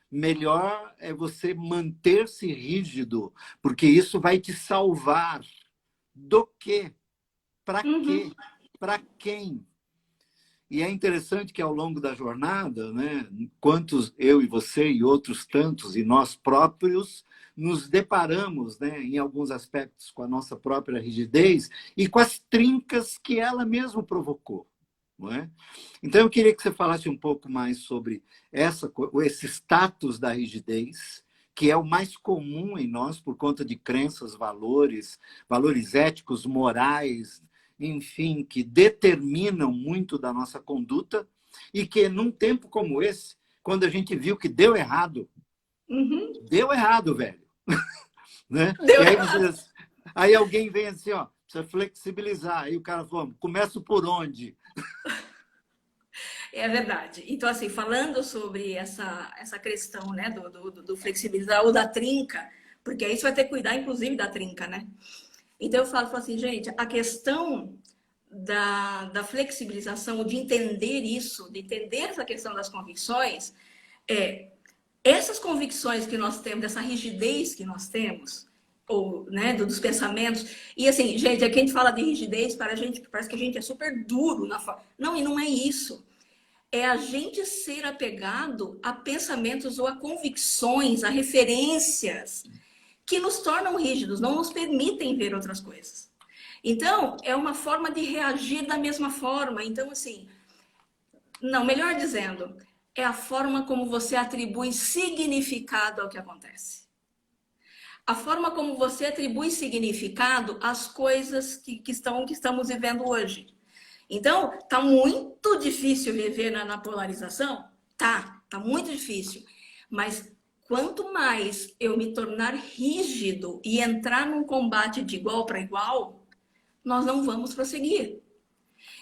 Melhor é você manter-se rígido, porque isso vai te salvar. Do quê? Para quê? Para quem? E é interessante que ao longo da jornada, né, quantos eu e você e outros tantos e nós próprios nos deparamos, né, em alguns aspectos com a nossa própria rigidez e com as trincas que ela mesma provocou. Não é? Então eu queria que você falasse um pouco mais sobre esse status da rigidez, que é o mais comum em nós por conta de crenças, valores éticos, morais, enfim, que determinam muito da nossa conduta e que num tempo como esse, quando a gente viu que deu errado, deu errado, velho. Né? Deu E errado. aí alguém vem assim, ó, precisa flexibilizar. Aí o cara falou, começo por onde? É verdade. Então, assim, falando sobre essa questão, né, do flexibilizar ou da trinca, porque aí você vai ter que cuidar, inclusive, da trinca, né? Então, eu falo assim, gente, a questão da flexibilização, de entender isso, de entender essa questão das convicções, essas convicções que nós temos, dessa rigidez que nós temos, ou, né, dos pensamentos. E assim, gente, aqui a gente fala de rigidez, parece que a gente é super duro na forma. Não, e não é isso. É a gente ser apegado a pensamentos ou a convicções, a referências que nos tornam rígidos, não nos permitem ver outras coisas. Então, é uma forma de reagir da mesma forma. Então, assim, não, melhor dizendo, é a forma como você atribui significado ao que acontece. A forma como você atribui significado às coisas que estamos vivendo hoje. Então, tá muito difícil viver na polarização? Tá muito difícil. Mas quanto mais eu me tornar rígido e entrar num combate de igual para igual, nós não vamos prosseguir.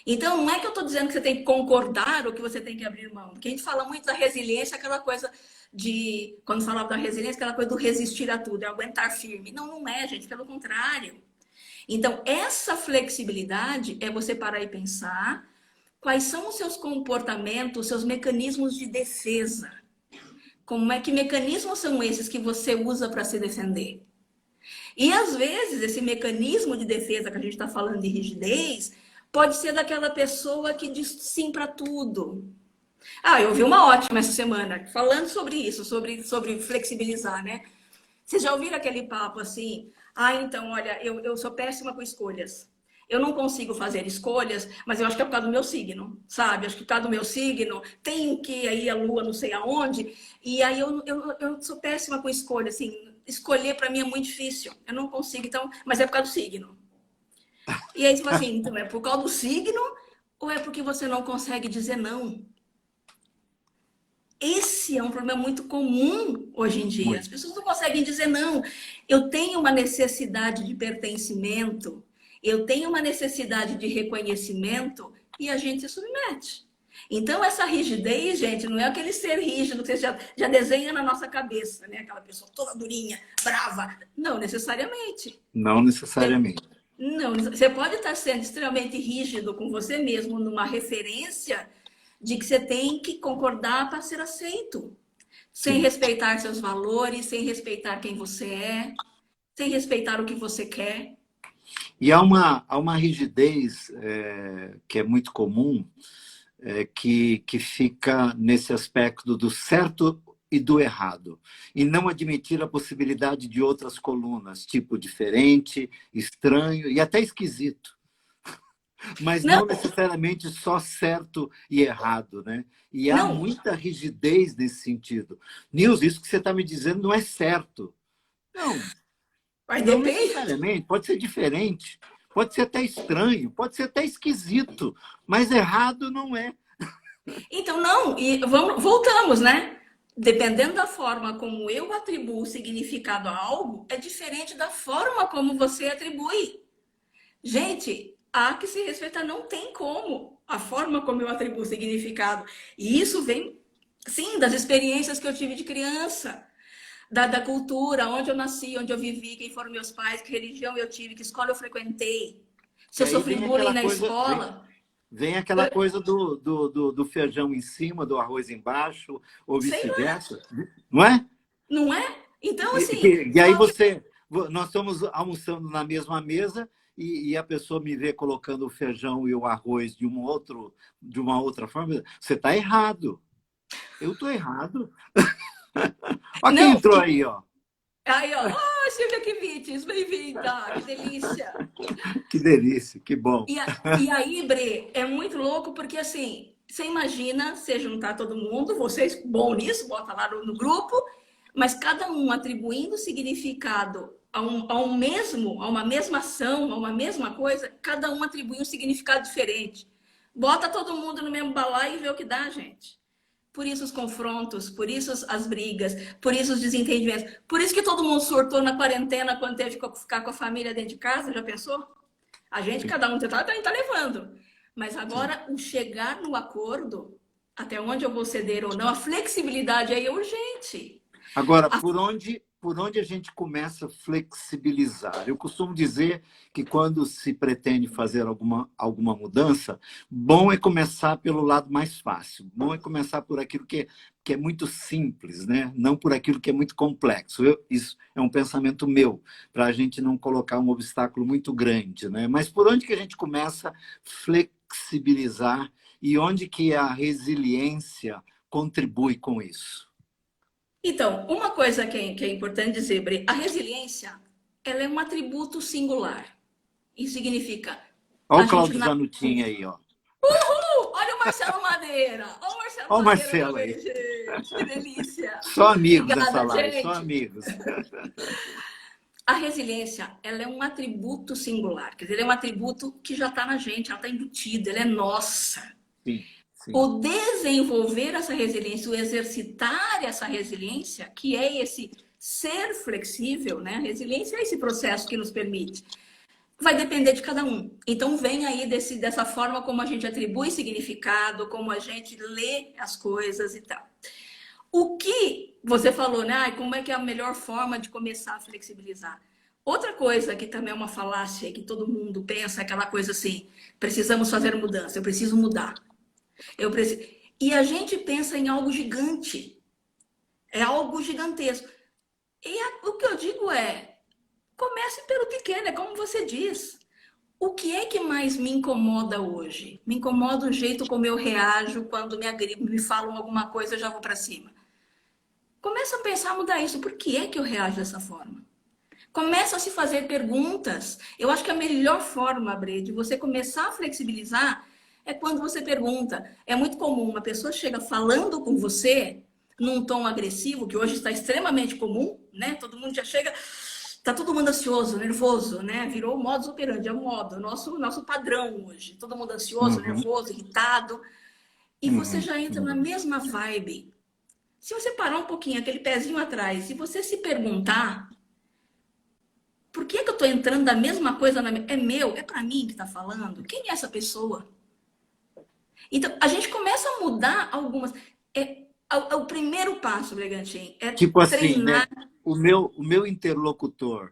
Então, não é que eu estou dizendo que você tem que concordar ou que você tem que abrir mão. Porque a gente fala muito da resiliência, aquela coisa de... Quando falava da resiliência, aquela coisa do resistir a tudo, é aguentar firme. Não, não é, gente. Pelo contrário. Então, essa flexibilidade é você parar e pensar quais são os seus comportamentos, os seus mecanismos de defesa. Como é que mecanismos são esses que você usa para se defender? E, às vezes, esse mecanismo de defesa que a gente está falando de rigidez pode ser daquela pessoa que diz sim para tudo. Ah, eu ouvi uma ótima essa semana falando sobre isso, sobre flexibilizar, né? Vocês já ouviram aquele papo assim? Ah, então, olha, eu sou péssima com escolhas. Eu não consigo fazer escolhas, mas eu acho que é por causa do meu signo, sabe? Acho que por causa do meu signo, tem que aí a lua não sei aonde, e aí eu sou péssima com escolha, assim, escolher para mim é muito difícil, eu não consigo, então, mas é por causa do signo. E aí você fala assim, então é por causa do signo ou é porque você não consegue dizer não? Esse é um problema muito comum hoje em dia. As Muito. pessoas não conseguem dizer não. Eu tenho uma necessidade de pertencimento, eu tenho uma necessidade de reconhecimento e a gente se submete. Então, essa rigidez, gente, não é aquele ser rígido que você já desenha na nossa cabeça, né? Aquela pessoa toda durinha, brava. Não necessariamente. Não necessariamente. Não, você pode estar sendo extremamente rígido com você mesmo numa referência de que você tem que concordar para ser aceito, sem Sim. respeitar seus valores, sem respeitar quem você é, sem respeitar o que você quer. E há uma rigidez que é muito comum, que fica nesse aspecto do certo e do errado, e não admitir a possibilidade de outras colunas, tipo diferente, estranho e até esquisito, mas Não, não necessariamente só certo e errado, né? E há não, muita rigidez nesse sentido. Nils, isso que você está me dizendo não é certo. Não, mas não depende. necessariamente, pode ser diferente, pode ser até estranho, pode ser até esquisito, mas errado não é. Então, não, e voltamos, né? Dependendo da forma como eu atribuo significado a algo, é diferente da forma como você atribui. Gente, há que se respeitar, não tem como. A forma como eu atribuo significado. E isso vem, sim, das experiências que eu tive de criança, da cultura, onde eu nasci, onde eu vivi, quem foram meus pais, que religião eu tive, que escola eu frequentei. Se E eu aí sofri vem bullying aquela na coisa, escola. vem aquela coisa do feijão em cima, do arroz embaixo, ou Sei lá, vice-versa, não é? não é? Então, E, assim, e aí só que. nós estamos almoçando na mesma mesa e a pessoa me vê colocando o feijão e o arroz de uma outra forma. Você está errado. Eu estou errado. Olha quem Não, entrou aí, ó. aí, ó, oh, Silvia Kivites, bem-vinda, que delícia. Que delícia, que bom. E aí, Bre, é muito louco porque assim, você imagina, você juntar todo mundo, vocês bom nisso, bota lá no grupo, mas cada um atribuindo significado a uma mesma ação, a uma mesma coisa, cada um atribui um significado diferente. Bota todo mundo no mesmo balaio e vê o que dá, gente. Por isso os confrontos, por isso as brigas, por isso os desentendimentos. Por isso que todo mundo surtou na quarentena quando teve que ficar com a família dentro de casa, já pensou? A gente, Sim, cada um tá levando. Mas sim. agora, o chegar no acordo, até onde eu vou ceder ou não, a flexibilidade aí é urgente. Agora, A- por onde a gente começa a flexibilizar? Eu costumo dizer que quando se pretende fazer alguma mudança, bom é começar pelo lado mais fácil. Bom é começar por aquilo que é muito simples, né? Não por aquilo que é muito complexo. Isso é um pensamento meu, para a gente não colocar um obstáculo muito grande, né? Mas por onde que a gente começa a flexibilizar e onde que a resiliência contribui com isso? Então, uma coisa que é importante dizer, Bre, a resiliência, ela é um atributo singular. Isso significa, Olha a o gente Cláudio nasce... Zanutin aí, ó. Olha o Marcelo Madeira! Olha o Marcelo Olha o Madeira Marcelo também, aí. gente! Que delícia! Só amigos nessa Obrigada, live, só gente! amigos. A resiliência, ela é um atributo singular, quer dizer, ele é um atributo que já está na gente, ela está embutida, ela é nossa. Sim, sim. O desenvolver essa resiliência, o exercitar essa resiliência, que é esse ser flexível, né? A resiliência é esse processo que nos permite vai depender de cada um. Então, vem aí dessa forma como a gente atribui significado, como a gente lê as coisas e tal. O que você falou, né? Ai, como é que é a melhor forma de começar a flexibilizar? Outra coisa que também é uma falácia que todo mundo pensa, é aquela coisa assim, precisamos fazer mudança, eu preciso mudar. Eu preciso... E a gente pensa em algo gigante. É algo gigantesco. E o que eu digo é, comece pelo pequeno, é como você diz. O que é que mais me incomoda hoje? Me incomoda o jeito como eu reajo quando me falam alguma coisa, eu já vou para cima. Começa a pensar, mudar isso. Por que é que eu reajo dessa forma? Começa a se fazer perguntas. Eu acho que a melhor forma, Bre, de você começar a flexibilizar é quando você pergunta. É muito comum, uma pessoa chega falando com você num tom agressivo, que hoje está extremamente comum, né? Todo mundo já chega, tá todo mundo ansioso, nervoso, né? Virou o modus operandi, é o modo, nosso padrão hoje. Todo mundo ansioso, Uhum, nervoso, irritado. E você uhum, já entra na uhum. mesma vibe. Se você parar um pouquinho, aquele pezinho atrás, e você se perguntar por que que eu estou entrando da mesma coisa? É meu? É para mim que está falando? Quem é essa pessoa? Então, a gente começa a mudar algumas... O primeiro passo, Bregantin, é Tipo assim, treinar. né? O meu interlocutor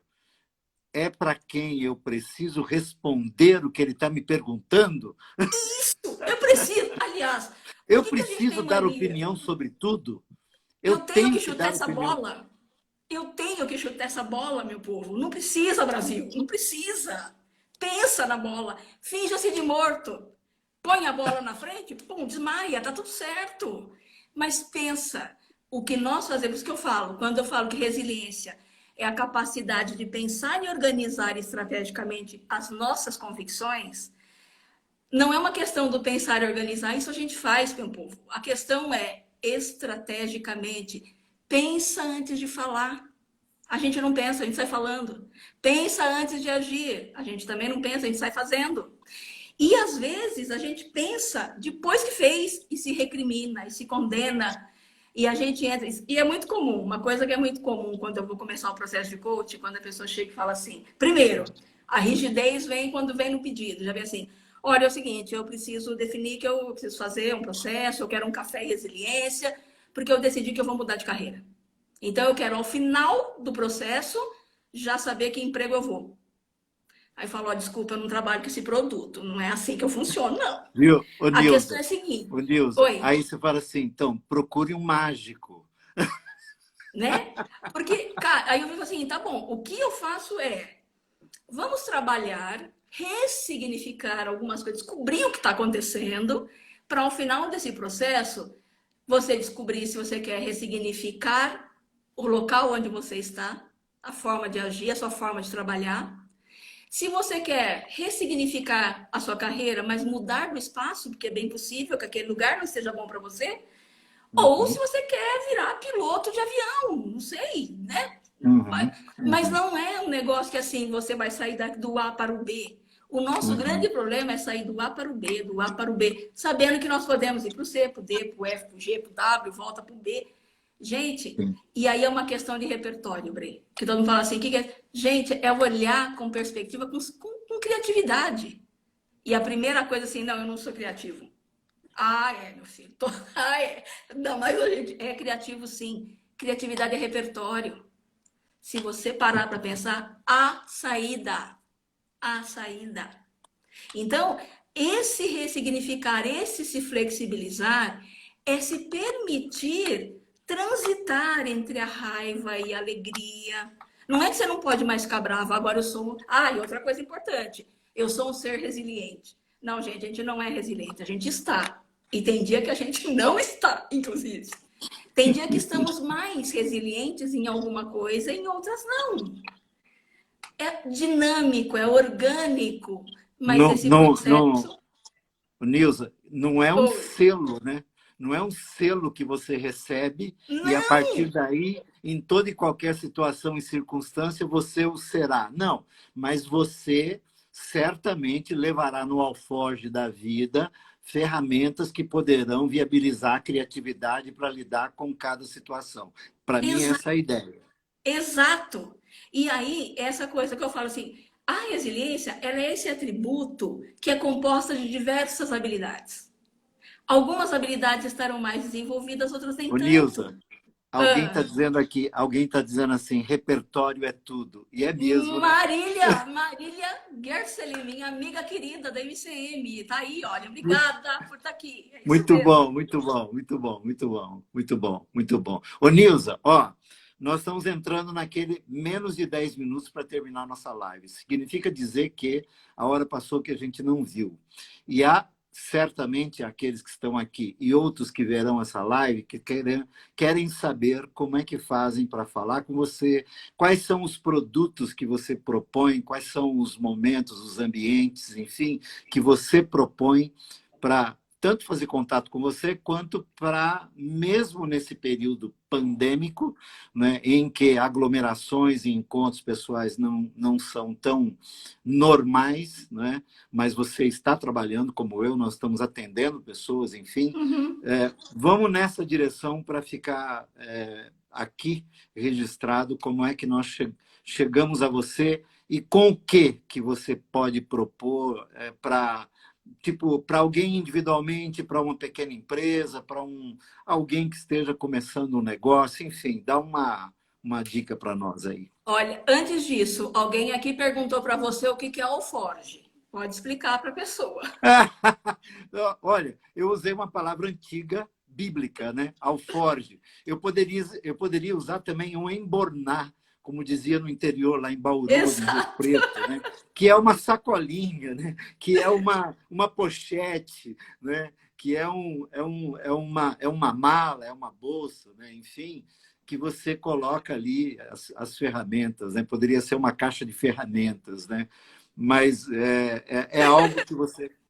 é para quem eu preciso responder o que ele está me perguntando? Eu preciso, aliás, o Eu que que a gente preciso tem dar mania? opinião sobre tudo? Eu Eu tenho tenho que que chutar dar essa opinião. bola. Eu tenho que chutar essa bola, meu povo. Não precisa, Brasil. Não precisa. Pensa na bola. Finja-se de morto. Põe a bola na frente, pum, desmaia, tá tudo certo. Mas pensa, o que nós fazemos, que eu falo, quando eu falo que resiliência é a capacidade de pensar e organizar estrategicamente as nossas convicções, não é uma questão do pensar e organizar, isso a gente faz, meu povo. A questão é, estrategicamente, pensa antes de falar. A gente não pensa, a gente sai falando. Pensa antes de agir. A gente também não pensa, a gente sai fazendo. E às vezes a gente pensa depois que fez e se recrimina e se condena. E a gente entra. E é muito comum, uma coisa que é muito comum quando eu vou começar o processo de coaching, quando a pessoa chega e fala assim: primeiro, a rigidez vem quando vem no pedido. Já vem assim: olha, é o seguinte, eu preciso definir que eu preciso fazer um processo, eu quero um café e resiliência, porque eu decidi que eu vou mudar de carreira. Então eu quero, ao final do processo, já saber que emprego eu vou. Aí falou, desculpa, eu não trabalho com esse produto. Não é assim que eu funciono, não. Viu, A questão é a seguinte. Ô Nilza, Oi, aí você fala assim, então, procure um mágico. né? Porque, cara, aí eu fico assim, tá bom, o que eu faço é, vamos trabalhar, ressignificar algumas coisas, descobrir o que está acontecendo, para ao final desse processo, você descobrir se você quer ressignificar o local onde você está, a forma de agir, a sua forma de trabalhar. Se você quer ressignificar a sua carreira, mas mudar do espaço, porque é bem possível que aquele lugar não esteja bom para você, ou se Uhum, você quer virar piloto de avião, não sei, né? uhum, Mas uhum, não é um negócio que assim você vai sair do A para o B. O nosso grande uhum. problema é sair do A para o B, do A para o B, sabendo que nós podemos ir para o C, para o D, para o F, para o G, para o W, volta para o B. Gente, Sim. e aí é uma questão de repertório, Bre. Que todo mundo fala assim, que é? Gente, é olhar com perspectiva, com criatividade. E a primeira coisa assim, não, eu não sou criativo. Ah, é, meu filho. Ah, é. Não, mas a gente é criativo, sim. Criatividade é repertório. Se você parar para pensar, há saída. Há saída. Então, esse ressignificar, esse se flexibilizar, é se permitir transitar entre a raiva e a alegria. Não é que você não pode mais ficar bravo, agora eu sou. Ah, e outra coisa importante, eu sou um ser resiliente. Não, gente, a gente não é resiliente, a gente está. E tem dia que a gente não está, inclusive. Tem dia que estamos mais resilientes em alguma coisa, em outras não. É dinâmico, é orgânico, mas Não, esse não, não, processo. Nilza, não é um Oi. selo, né? Não é um selo que você recebe e a partir Não! daí, em toda e qualquer situação e circunstância, você o será. Não, mas você certamente levará no alforje da vida ferramentas que poderão viabilizar a criatividade para lidar com cada situação. Para mim, Exa essa é a ideia. exato! E aí, essa coisa que eu falo assim, A resiliência, ela é esse atributo que é composta de diversas habilidades. Algumas habilidades estarão mais desenvolvidas, outras nem Ô, tanto. Nilza, alguém está dizendo aqui, alguém está dizendo assim, repertório é tudo. E é mesmo, né? Marília Gerselin, minha amiga querida da MCM, tá aí, olha, obrigada por estar aqui. É isso Muito mesmo. bom, muito bom, muito bom, muito bom, muito bom, muito bom. Ô, Nilza, ó, nós estamos entrando naquele menos de 10 minutos para terminar a nossa live. Significa dizer que a hora passou que a gente não viu. E há certamente aqueles que estão aqui e outros que verão essa live que querem saber como é que fazem para falar com você, quais são os produtos que você propõe, quais são os momentos, os ambientes, enfim, que você propõe para tanto fazer contato com você, quanto para, mesmo nesse período pandêmico, né, em que aglomerações e encontros pessoais não são tão normais, né, mas você está trabalhando como eu, nós estamos atendendo pessoas, enfim. Uhum. Vamos nessa direção para ficar aqui registrado como é que nós chegamos a você e com o que você pode propor para tipo, para alguém individualmente, para uma pequena empresa, para alguém que esteja começando um negócio, enfim, dá uma dica para nós aí. Olha, antes disso, alguém aqui perguntou para você o que é Alforge. Pode explicar para a pessoa. Olha, eu usei uma palavra antiga, bíblica, né? Alforge. Eu poderia usar também um embornar, como dizia no interior, lá em Bauru, em Rio Exato. Preto, né? Que é uma sacolinha, né? Que é uma pochete, né? Que é uma mala, é uma bolsa, né? Enfim, que você coloca ali as ferramentas, né? Poderia ser uma caixa de ferramentas, né? Mas é algo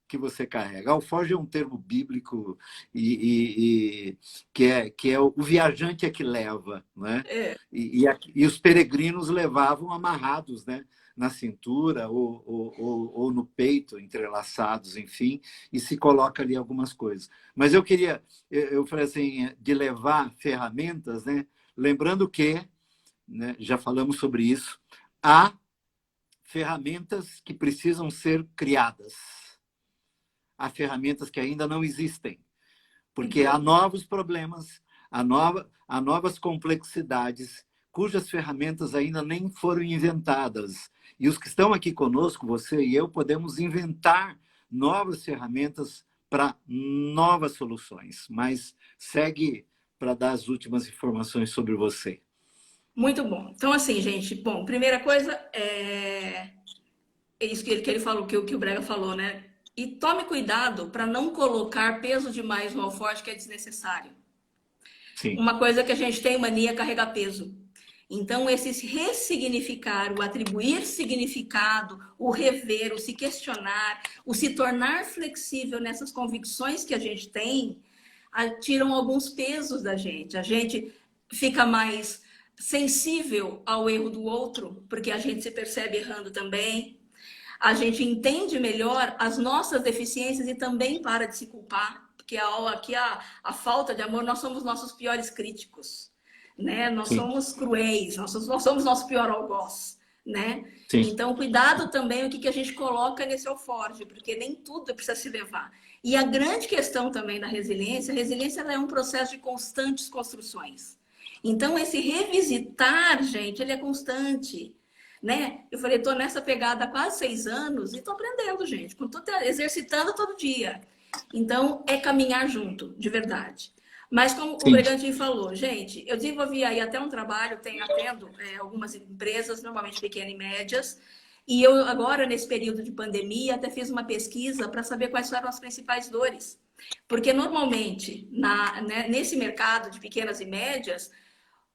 que você carrega. Alforge é um termo bíblico e que é o viajante é que leva, né? É, E os peregrinos levavam amarrados, né? Na cintura ou no peito, entrelaçados, enfim, e se coloca ali algumas coisas. Mas eu falei assim, de levar ferramentas, né? Lembrando que, né, já falamos sobre isso, há ferramentas que precisam ser criadas. Há ferramentas que ainda não existem, porque há novos problemas, há novas complexidades, cujas ferramentas ainda nem foram inventadas. E os que estão aqui conosco, você e eu, podemos inventar novas ferramentas para novas soluções. Mas segue para dar as últimas informações sobre você. muito bom. Então, assim, gente, bom, primeira coisa é isso que ele falou, que o Brega falou, né? E tome cuidado para não colocar peso demais no alforje que é desnecessário. Sim, Uma coisa que a gente tem mania é carregar peso. Então, esse ressignificar, o atribuir significado, o rever, o se questionar, o se tornar flexível nessas convicções que a gente tem, tiram alguns pesos da gente. A gente fica mais sensível ao erro do outro, porque a gente se percebe errando também. A gente entende melhor as nossas deficiências e também para de se culpar, porque aqui a falta de amor, nós somos nossos piores críticos, né? Nós sim, somos cruéis, nós somos nosso pior algoz, né? sim. Então, cuidado também o que a gente coloca nesse alforje, porque nem tudo precisa se levar. E a grande questão também da resiliência, a resiliência ela é um processo de constantes construções. Então, esse revisitar, gente, ele é constante. Né? Eu falei, estou nessa pegada há quase 6 anos e estou aprendendo, gente. Estou exercitando todo dia. Então, é caminhar junto, de verdade. Mas como o Sim. Bregantin falou, gente, eu desenvolvi aí até um trabalho, atendo algumas empresas, normalmente pequenas e médias, e eu agora, nesse período de pandemia, até fiz uma pesquisa para saber quais foram as principais dores. Porque normalmente, nesse mercado de pequenas e médias,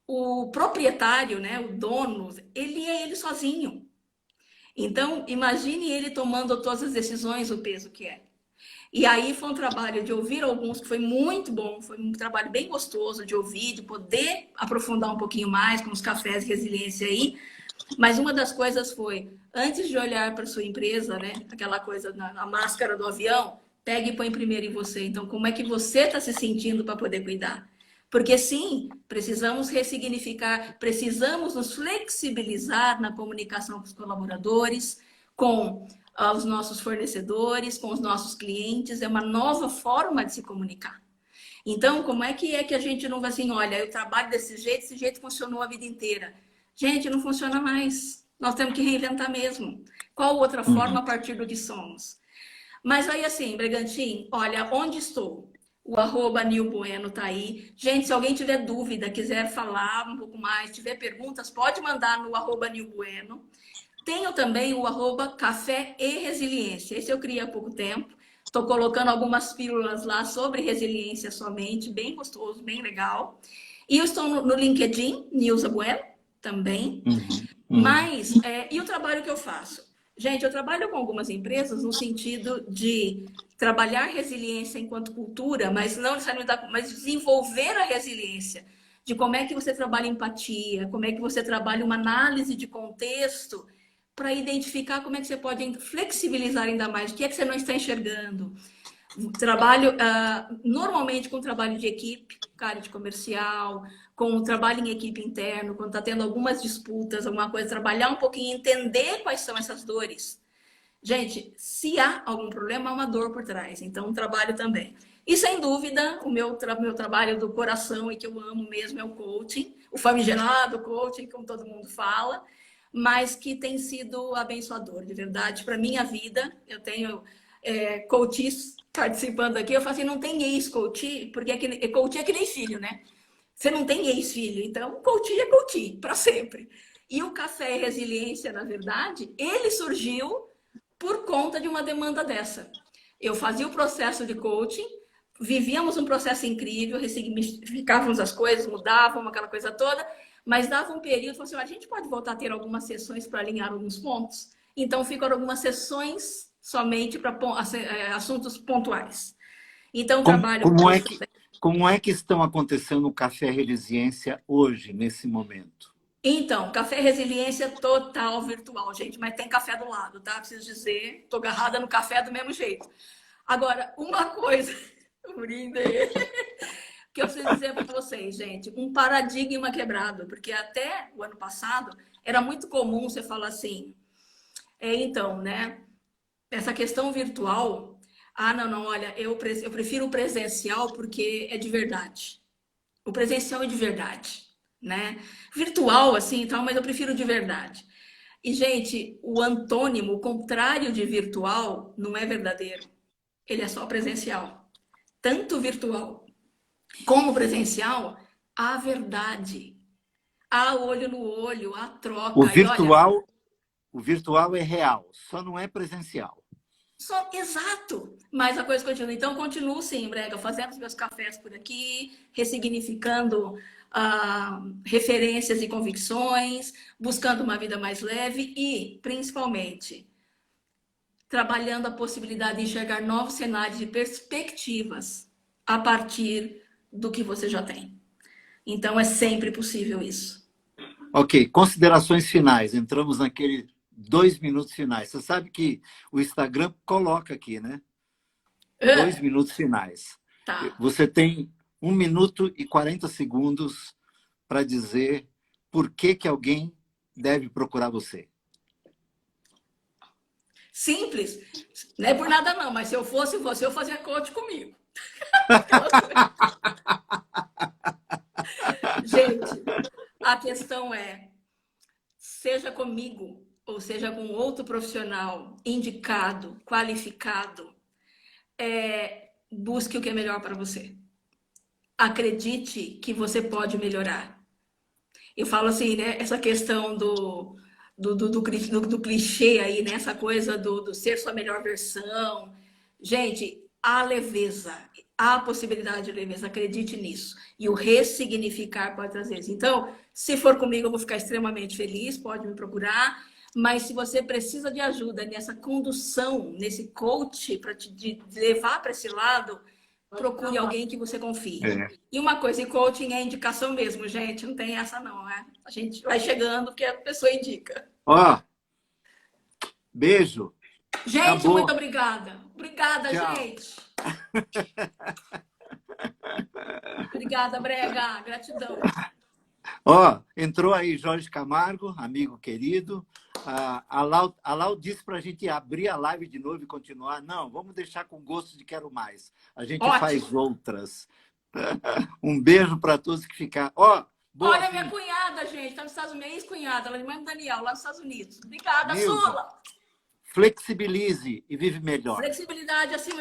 o proprietário, né, o dono, ele é ele sozinho. Então, imagine ele tomando todas as decisões, o peso que é. E aí foi um trabalho de ouvir alguns que foi muito bom, foi um trabalho bem gostoso de ouvir, de poder aprofundar um pouquinho mais com os cafés de resiliência aí. Mas uma das coisas foi, antes de olhar para sua empresa, né, aquela coisa na máscara do avião, pegue e põe primeiro em você. Então, como é que você está se sentindo para poder cuidar? Porque sim, precisamos ressignificar, precisamos nos flexibilizar na comunicação com os colaboradores, com os nossos fornecedores, com os nossos clientes, é uma nova forma de se comunicar. Então, como é que a gente não vai assim, olha, eu trabalho desse jeito, esse jeito funcionou a vida inteira. Gente, não funciona mais. Nós temos que reinventar mesmo. Qual outra forma a partir do que somos? Mas aí, assim, Bregantin, olha, onde estou? O @nilbueno tá aí. Gente, se alguém tiver dúvida, quiser falar um pouco mais, tiver perguntas, pode mandar no @nilbueno. Tenho também o @café e resiliência. Esse eu criei há pouco tempo. Estou colocando algumas pílulas lá sobre resiliência somente, bem gostoso, bem legal. E eu estou no LinkedIn, Nilza Bueno, também. Mas, e o trabalho que eu faço? Gente, eu trabalho com algumas empresas no sentido de trabalhar resiliência enquanto cultura, mas não necessariamente, mas desenvolver a resiliência, de como é que você trabalha empatia, como é que você trabalha uma análise de contexto, para identificar como é que você pode flexibilizar ainda mais, o que é que você não está enxergando. Trabalho normalmente com trabalho de equipe, área de comercial, com trabalho em equipe interno, quando está tendo algumas disputas, alguma coisa, trabalhar um pouquinho, entender quais são essas dores. Gente, se há algum problema, há uma dor por trás. Então, trabalho também. E, sem dúvida, o meu trabalho do coração e que eu amo mesmo é o coaching, o famigerado coaching, como todo mundo fala, mas que tem sido abençoador, de verdade, para a minha vida. Eu tenho coaches participando aqui, eu falo assim, não tem ex-coach, porque coach é que nem filho, né? Você não tem ex-filho, então coach é coach, para sempre. E o Café e Resiliência, na verdade, ele surgiu por conta de uma demanda dessa. Eu fazia o processo de coaching, vivíamos um processo incrível, ressignificávamos as coisas, mudávamos aquela coisa toda, mas dava um período, falou assim, a gente pode voltar a ter algumas sessões para alinhar alguns pontos. Então, ficam algumas sessões somente para assuntos pontuais. Então, trabalho como é que estão acontecendo o Café Resiliência hoje, nesse momento? Então, Café Resiliência total virtual, gente, mas tem café do lado, tá? Preciso dizer, tô agarrada no café do mesmo jeito. Agora, uma coisa, que eu preciso dizer para vocês, gente, um paradigma quebrado, porque até o ano passado era muito comum você falar assim, então, né, essa questão virtual, não, olha, eu prefiro o presencial porque é de verdade. O presencial é de verdade, né? Virtual, assim, tal, mas eu prefiro de verdade. E, gente, o antônimo, o contrário de virtual, não é verdadeiro. Ele é só presencial. Tanto virtual como presencial, há verdade. Há olho no olho, há troca. O virtual é real, só não é presencial. Exato, mas a coisa continua. Então, continuo sim, Brega, fazendo os meus cafés por aqui, ressignificando referências e convicções, buscando uma vida mais leve e, principalmente, trabalhando a possibilidade de enxergar novos cenários e perspectivas a partir do que você já tem. Então, é sempre possível isso. Ok, considerações finais. Entramos naquele 2 minutos finais. Você sabe que o Instagram coloca aqui, né? 2 minutos finais. Tá. Você tem 1 minuto e 40 segundos para dizer por que alguém deve procurar você. Simples. Não é por nada não, mas se eu fosse você, eu fazia coach comigo. Gente, a questão é, seja comigo ou seja com outro profissional indicado, qualificado, busque o que é melhor para você. Acredite que você pode melhorar. Eu falo assim, né? Essa questão do clichê aí, né? Essa coisa do ser sua melhor versão. Gente, há leveza, há possibilidade de leveza, acredite nisso. E o ressignificar pode trazer isso. Então, se for comigo, eu vou ficar extremamente feliz, pode me procurar. Mas se você precisa de ajuda nessa condução, nesse coach, para te levar para esse lado, procure alguém que você confie. E uma coisa, e coaching é indicação mesmo, gente. Não tem essa não, né? A gente vai chegando porque a pessoa indica. Beijo. Gente, acabou. Muito obrigada. Obrigada, tchau. Gente. Obrigada, Brega. Gratidão. Entrou aí Jorge Camargo, amigo querido. A Lau disse para a gente abrir a live de novo e continuar. Não, vamos deixar com gosto de quero mais. A gente Ótimo. faz outras. Um beijo para todos que ficaram. Ó, boa, olha, minha cunhada, gente, está nos Estados Unidos, ex-cunhada, ela é irmã do Daniel, lá nos Estados Unidos. Obrigada, Nilza, Sula. flexibilize e vive melhor. Flexibilidade acima